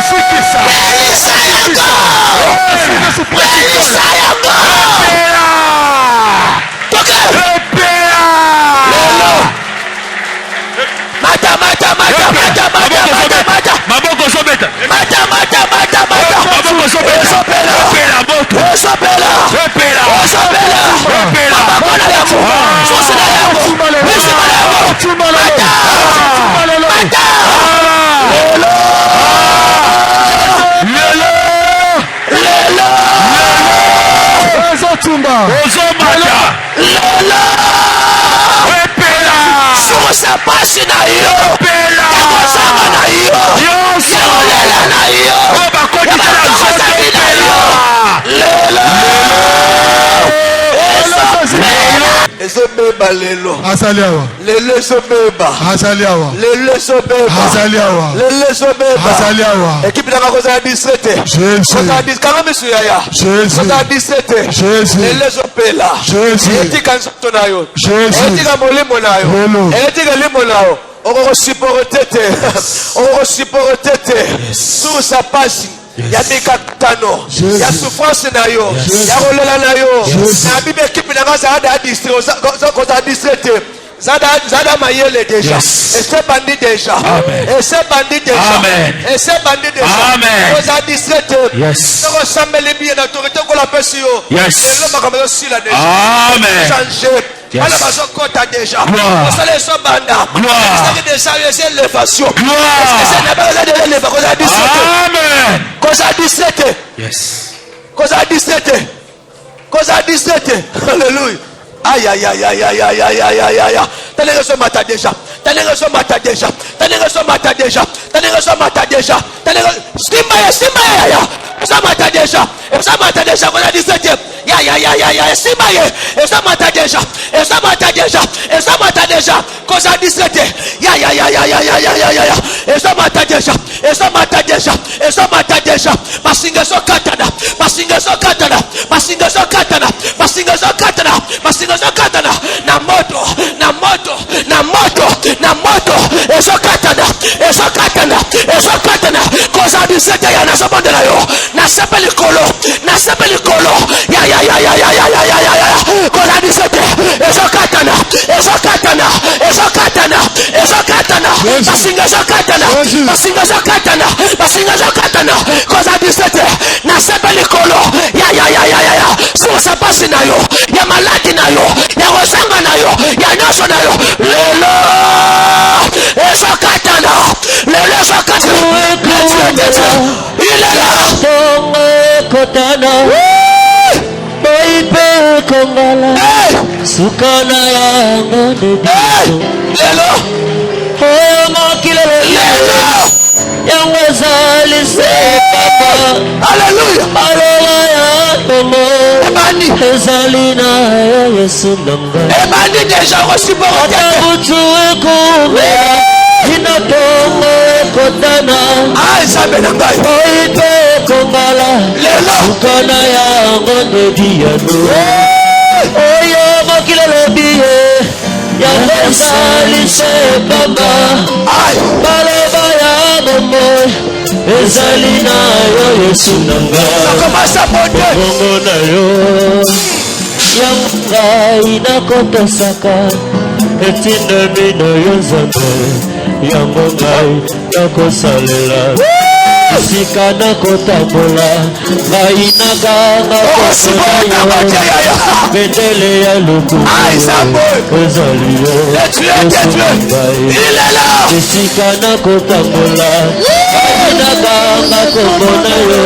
sa pasi na yo pela sama na yo yolela na yo bakoti na nzoto esobeba lelo asaliawa lelo esobeba asaliawa lelo esobeba asaliawa lelo esobeba asaliawa ekipe na koza 17 Jésus koza 10 kanga misu yaya Jésus koza 17 Jésus lelo esopela Jésus etika nzoto na yo Jésus etika molimo na yo etika limo na yo okokosiporte te sur sa pasi ya mikakatano ya souffrance na yo ya kolela na yo na bibi ekipe na nga zada distraite zada mayele déjà ese bandi déjà oza distraite okosambeli biye na autorité kola pesi yo elo makambo ezosila déjà changer ala bazokota déjà osala eso banda esaki déjà yo eza élévation koza 17 alléluia aïe aïe aïe aïe aïe aïe aïe aïe aïe aïe aïe. Tenez le somata déjà Tanenga so mata déjà. Tanenga so mata déjà. Tanenga simba ya. Ça mata déjà. Ça mata déjà. On a 17e. Ya. Simba ya. Ça mata déjà. Ça mata déjà. Ça mata déjà. Cause à 17e. Ya. Ça mata déjà. Ça mata déjà. Ça mata déjà. Masinga so katana. Masinga so katana. Masinga so katana. Masinga so katana. Masinga so katana. Na moto. Na moto. Na moto. Na moto. Eso katana. Eso katana. Eso katana. Cause à 17e ya na sabonde na yo. Na sepeli kolo. Na sepeli kolo. Ya. Cause à 17e. Eso katana. Eso katana. Eso katana. Eso katana. Masinga so katana. Masinga so katana. Masinga so katana. Cause à 17e. Na sepeli kolo. Ya. So sa pasi na yo. Ya maladi na yo. Ya rozanga na yo. Ya nyoso na yo. Lelo. Eso katana. Lelo so katana. Il est là. Kotana. Boipe kongala. Sukana ya ngone. Lelo. Oh makilele. Lelo. Yangwazali se papa. Alléluia. Aloya tomo. Ebani. Ezalina ya Yesu nanga. Ebani déjà reçu pour Atabutu ekume. Inatongo kotana. Ah, ça me n'engaille. Boipe kongala. Lelo. Sukana ya ngone diano. Oyo makilele biye. Yangwazali se papa. Aïe. Balaba ya momo. Ezalina yo Yesu nanga. Ça commence à monter. Bongo na yo Yanga inakota saka Etina mino yo nzambe Yango ngai nakosalela Sika nakotambola Ngai naganga kosola yo Betele ya lukumu Ezali yo Yesu ngai Il est là. Sika nakotambola Ngai naganga komona yo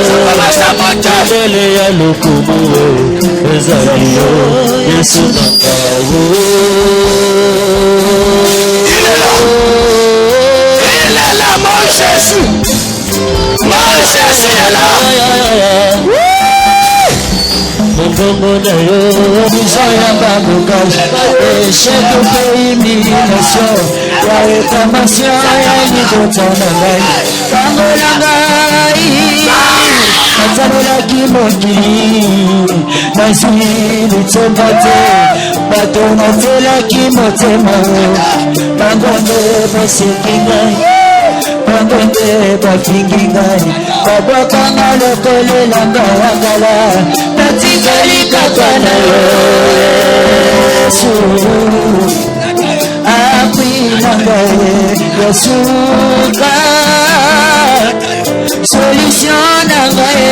Betele ya lukumu Ezali yo Yesu nanga Il est là, mon Jésus. Mon Jésus est là. Mbongo na yo Bizaya babukaj Eshetu peimilasyo Ya etamasyo ya nidotana ngai Kangola ngai Atanola kimokili Nazili tembate Batona tela kimotema Bangonde basiki ngai Bangonde bafingi ngai Babakanga lokolela ngawangala Natikali kakana Yesu Akwina ngai Yesuka Solution ngai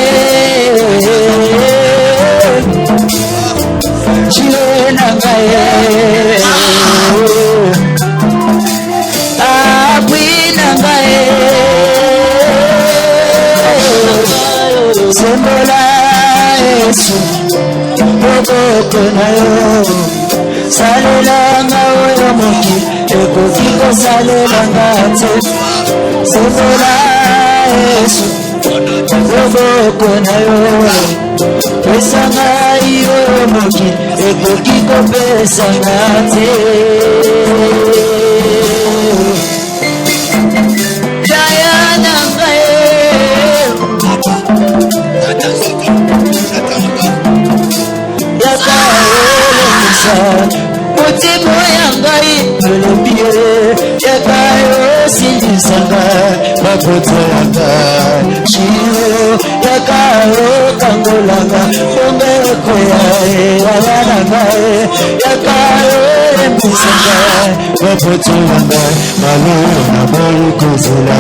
Dieu ngai Akwina ngai Sembola Yesu Boko na yo Salela nga oyo moki Ekoki kosalela nga te Sembola Yesu Boko na yo Pesa ngai oyo moki Ekoki kopesa nga te Jaya na ngai Motimo ya ngai elobi yakayo sindisanga makoto ya ngai shiro yakayo kangolanga bombeko ya eala na ngai yakayo embisanga makoto ya ngai maloro na boyi kozela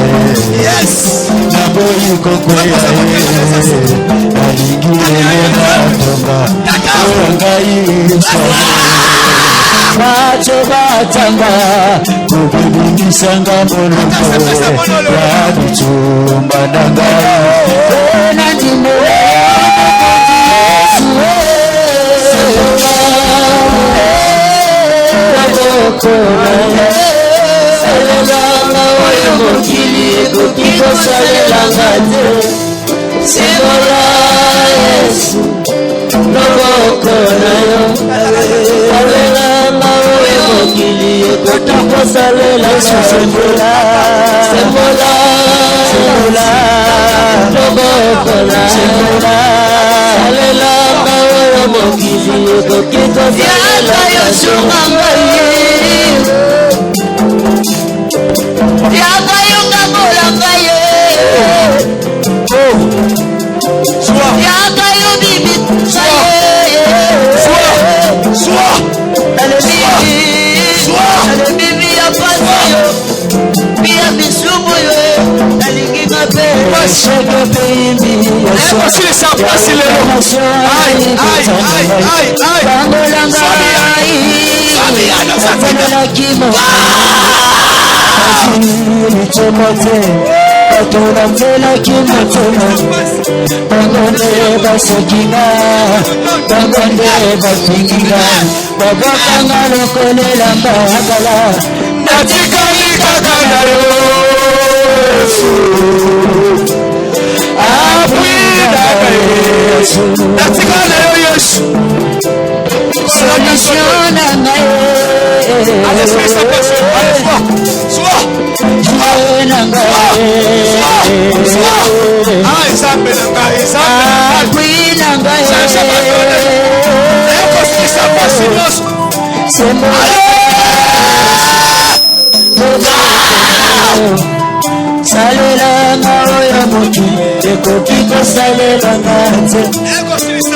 na boyi kokwea nalingi lelo na tonga oyo ngai Macho batanga Kubibinisanga moloko Ya bichumba nanga Nandimo Yesu Salelanga oyo mokili ekoki kosalelanga te. Sembola Yesu loboko na yo. Salelanga oyo mokili ekoki kosalelanga te. Sembola loboko na yo. Salelanga oyo mokili ekoki kosalelanga te. Yaka yunga molanga ye. Yaka yubibi sa ye. Ale bibi ya pasi yo. Bia bisubu yo. Alingi ngape. Sheke baby. Si les sapes, si les aïe. Bangolanga Salelanga oyo mokili ekoki kosalelanga te.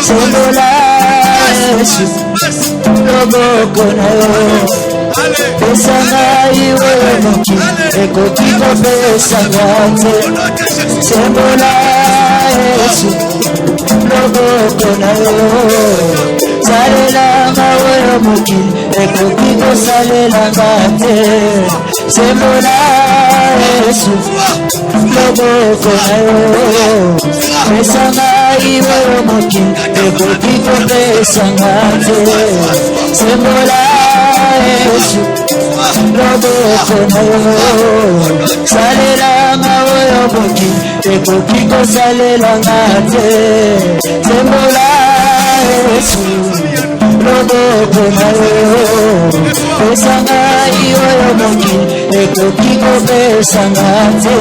Sembola Yesu loboko na yo. Pesa ngai oyo mokili ekoki kopesanga te. Sembola Yesu loboko na yo. Salelanga oyo mokili ekoki kosalelanga te. Sembola Yesu loboko na yo. Pesa ngai oyo mokili ekoki kopesanga te. Sembola Yesu loboko na yo. Salelanga oyo mokili ekoki kosalelanga te. Sembola Yesu loboko na yo. Pesa ngai oyo mokili ekoki kopesanga te.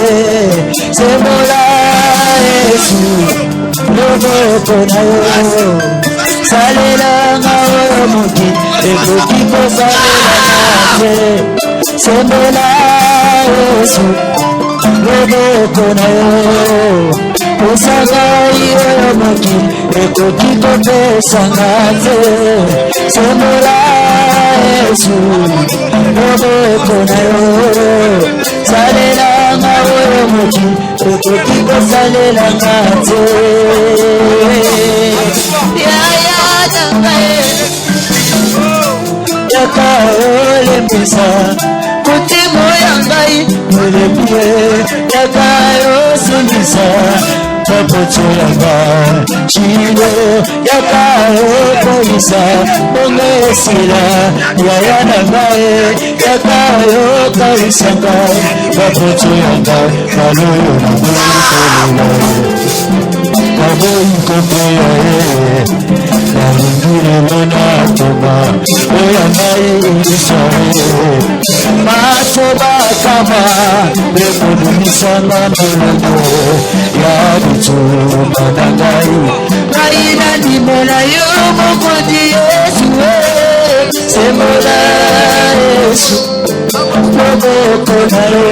Sembola Yesu loboko na yo. Salelanga oyo mokili ekoki kosalelanga te. Sembola Yesu loboko na yo. Pesa ngai oyo mokili ekoki kopesanga te. Sembola Yesu loboko na yo. Salelanga oyo mokili ekoki kosalelanga te. Yaka olembisa kutimo ya ngai olembie. Yaka osingisa papoto yanga chile. Yaka okoisa ongesila yaya na ngai. Yaka okaisa ngai papoto yanga kaloyo na ngai kopeya nalingile mona toba oya ngai isae. Masoba kama ekodumisanga molongo ya bituma na ngai. Ngai nandimela yo mokonzi Yesu. Sembola Yesu loboko na yo.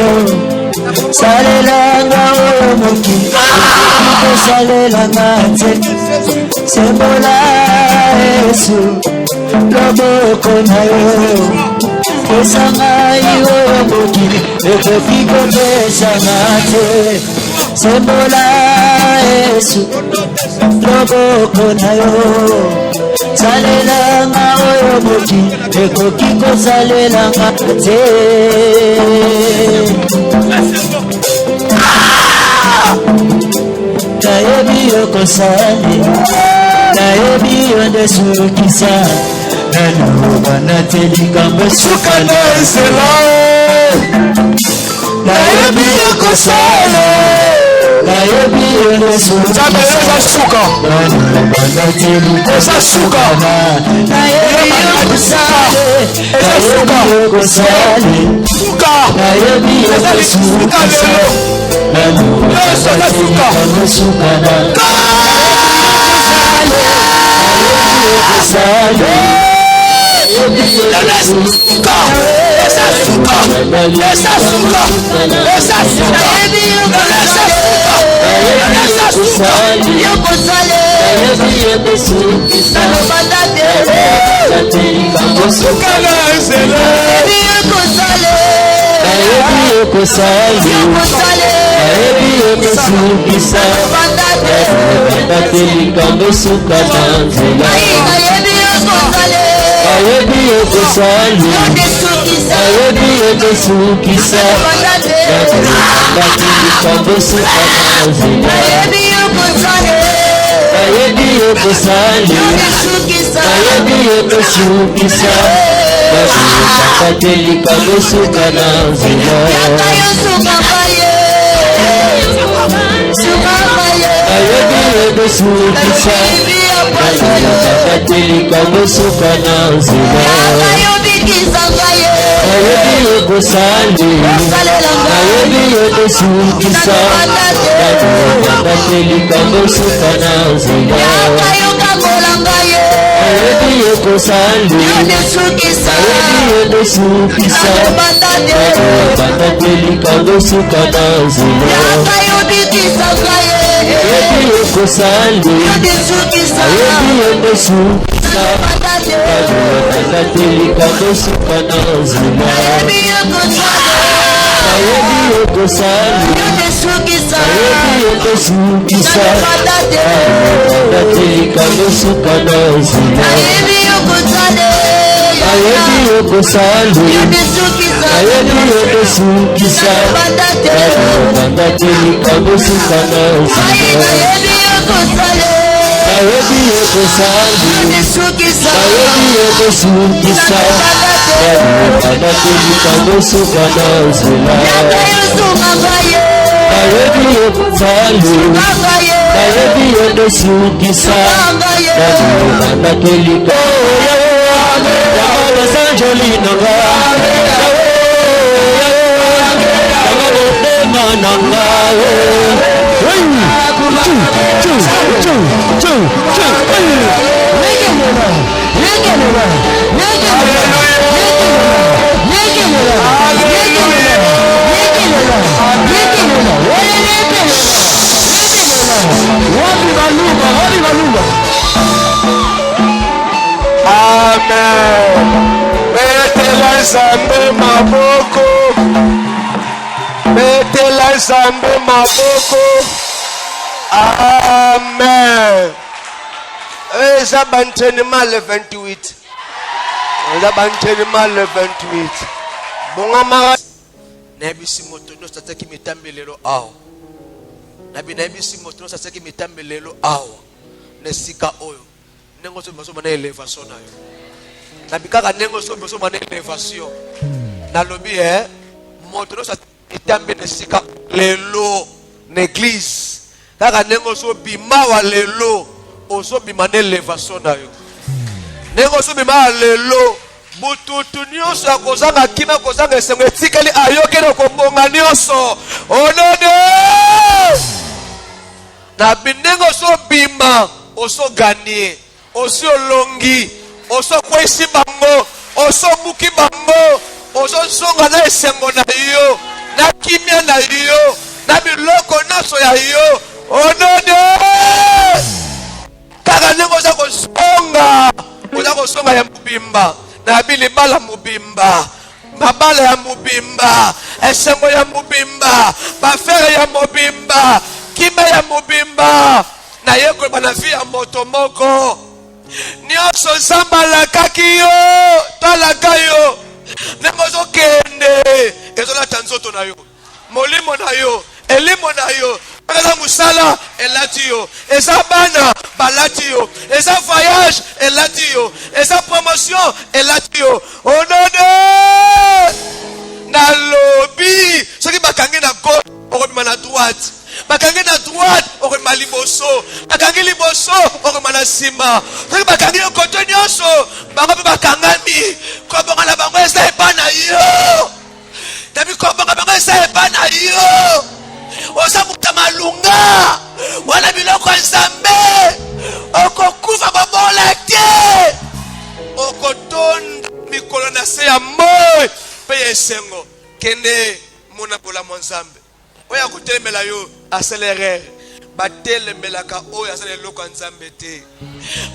Salelanga oyo mokili ekoki kosalelanga te. Sembola Yesu loboko na yo. Pesa ngai oyo mokili ekoki kopesanga te. Sembola Yesu loboko na yo. Salelanga oyo mokili ekoki kosalelanga te. Nayebi yo kosali, nayebi yo ndesukisa. Naloba na te likambo suka na ezela. nayebi okosala nayebi okosuka suka eza suka nayebi okosala suka nayebi okosuka Nzambe maboko. Amen. Eza bantene mal 28. Eza bantene mal 28. Bonga mara nabisi moto no sataki mitambelelo awo. Nabi nabisi moto no sataki mitambelelo awo. Nesika oyo. Nengo so baso mana elevation na yo. Nabi kaka nengo so baso mana elevation. Nalobi moto no sataki itambe nesika lelo n'église kaka nengo so bima wa lelo oso bima n'elevation na yo nengo so bima lelo bututu nyonso akozanga kima kozanga esengo etikali ayokeli kobonga nyonso onone na binengo so bima oso gagner oso longi oso kwesi bango oso buki bango oso songa na esengo na yo na kimia na yo na biloko nyonso ya yo onone kaka ndenge oza kosonga ya mobimba na bilibala mobimba mabala ya mobimba esengo ya mobimba bafere ya mobimba kimia ya mobimba na ye koyeba na vi ya moto moko nyonso nzambe alakaki yo talaka yo ndenge ozokende ezolata nzoto na yo molimo na yo elimo na yo eza musala elati yo eza bana balati yo eza voyage elati yo eza promotion elati yo onone na lobi soki droite. Bakangi na droite, okema liboso. Bakangi liboso, okema na sima. Soki bakangi yo koto nyonso, bango mpe bakangami. Kobonga na bango eza epa na yo. Tabi kobonga bango eza epa na yo. Oza muta malunga. Wana biloko ya Nzambe. Okokufa babola te. Okotonda mikolo na se ya moi. Pe esengo. Kende mona pola Nzambe. Oya kutelemela yo accéléré. Batelemelaka oya asale loko Nzambe te.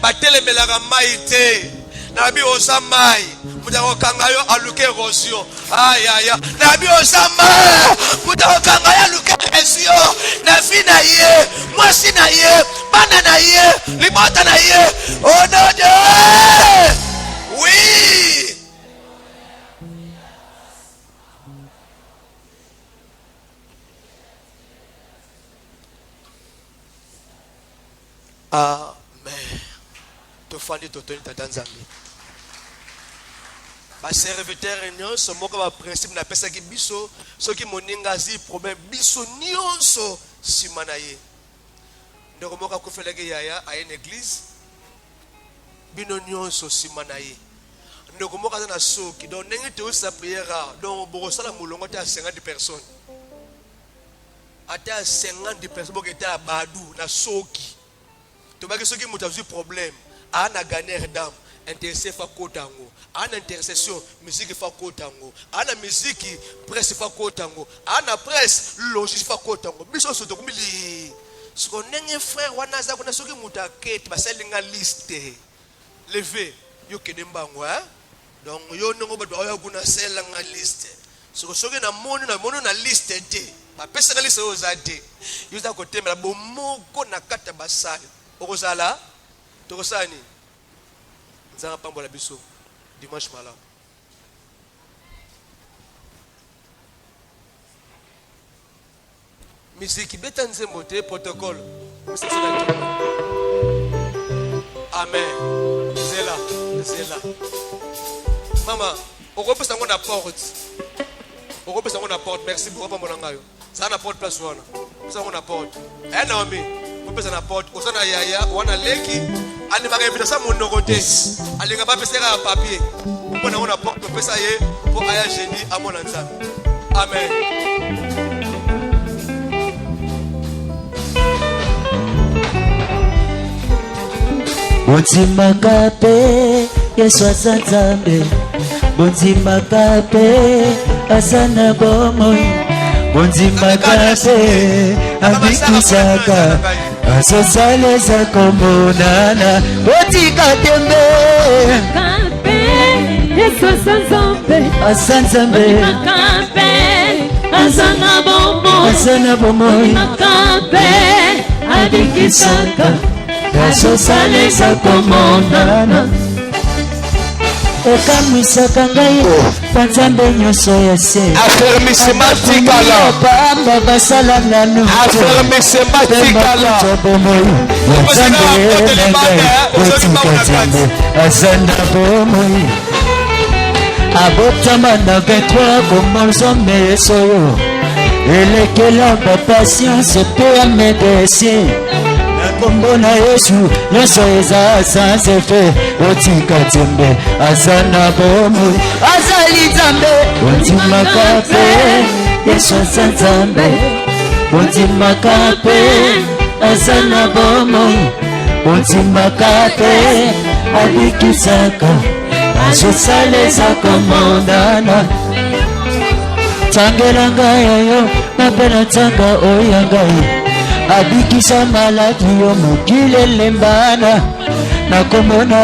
Batelemelaka mai te. Nabi oza mai. Mutako kanga yo aluke erosion. Aya. Nabi oza mai. Mutako kanga yo aluke erosion. Na fi na ye. Mwasi na ye. Bana na ye. Limota na ye. Oh non Dieu. Oui. Amen. Tofandi totoni tata Nzambe. Ba serviteur nyonso moko ba principe na pesa ki biso soki moninga zi problème biso nyonso simana ye. Ndoko moka kufeleke yaya a une église bino nyonso simana ye. Ndoko moka na soki donc ndenge te sa prière donc boko sala mulongo ta 50 personnes. Ata 50 personnes boko ta badu na soki. Tobaki soki mutazu problème ana gagner d'âme intéressé fa kotango ana intercession musique fa kotango ana musique presse fa kotango ana presse logique fa kotango biso soto kumili siko nenge frère wana za kuna soki mutakete basalinga liste levé yo kedembango hein donc yo nongo ba oya kuna selanga liste siko soki na mono na liste te ba pesa liste yo zate yo za kotemela bomoko na kata basali okozala tokosani nzanga pambola biso dimanche malamu. Musique beta nzembo te protocole. Amen. Zela. Mama, okopesa ngo na porte. Okopesa ngo na porte. Merci beaucoup pambola ngayo. Ça na porte place wana. Pesa ngo na porte. Naomi. Pesa na porte osana yaya wana leki ani baka invitation monoko te alinga ba pesa ka papier mpona ona porte pesa ye po aya jeudi amona Nzambe. Amen. Bonzima kape Yesu Nzambe bonzima kape asana bomoi bonzima kape abikisaka asosale za komonana otika tembe kape Yesu Nzambe asanzambe kape asana bomoi kape abikisaka asosale za komonana okamwisaka ngai banzambe nyonso ya se Affermissement tikala. bamba basala nanu Affermissement tikala. bomoi nzambe nangai otika nzambe azanda bomoi abotama na 23 komonzombe soyo elekela bapatience mpe ya médecin kombo na Yesu nyonso eza sans effet otika nzambe aza na bomoi azali nzambe ondimaka mpe Yesu aza nzambe ondimaka mpe aza na bomoi ondimaka mpe abikisaka azosala eza komondana tangela ngai oyo mabe na nzanga oyo ya ngai abikisa maladi yo mokili elembana na kombo na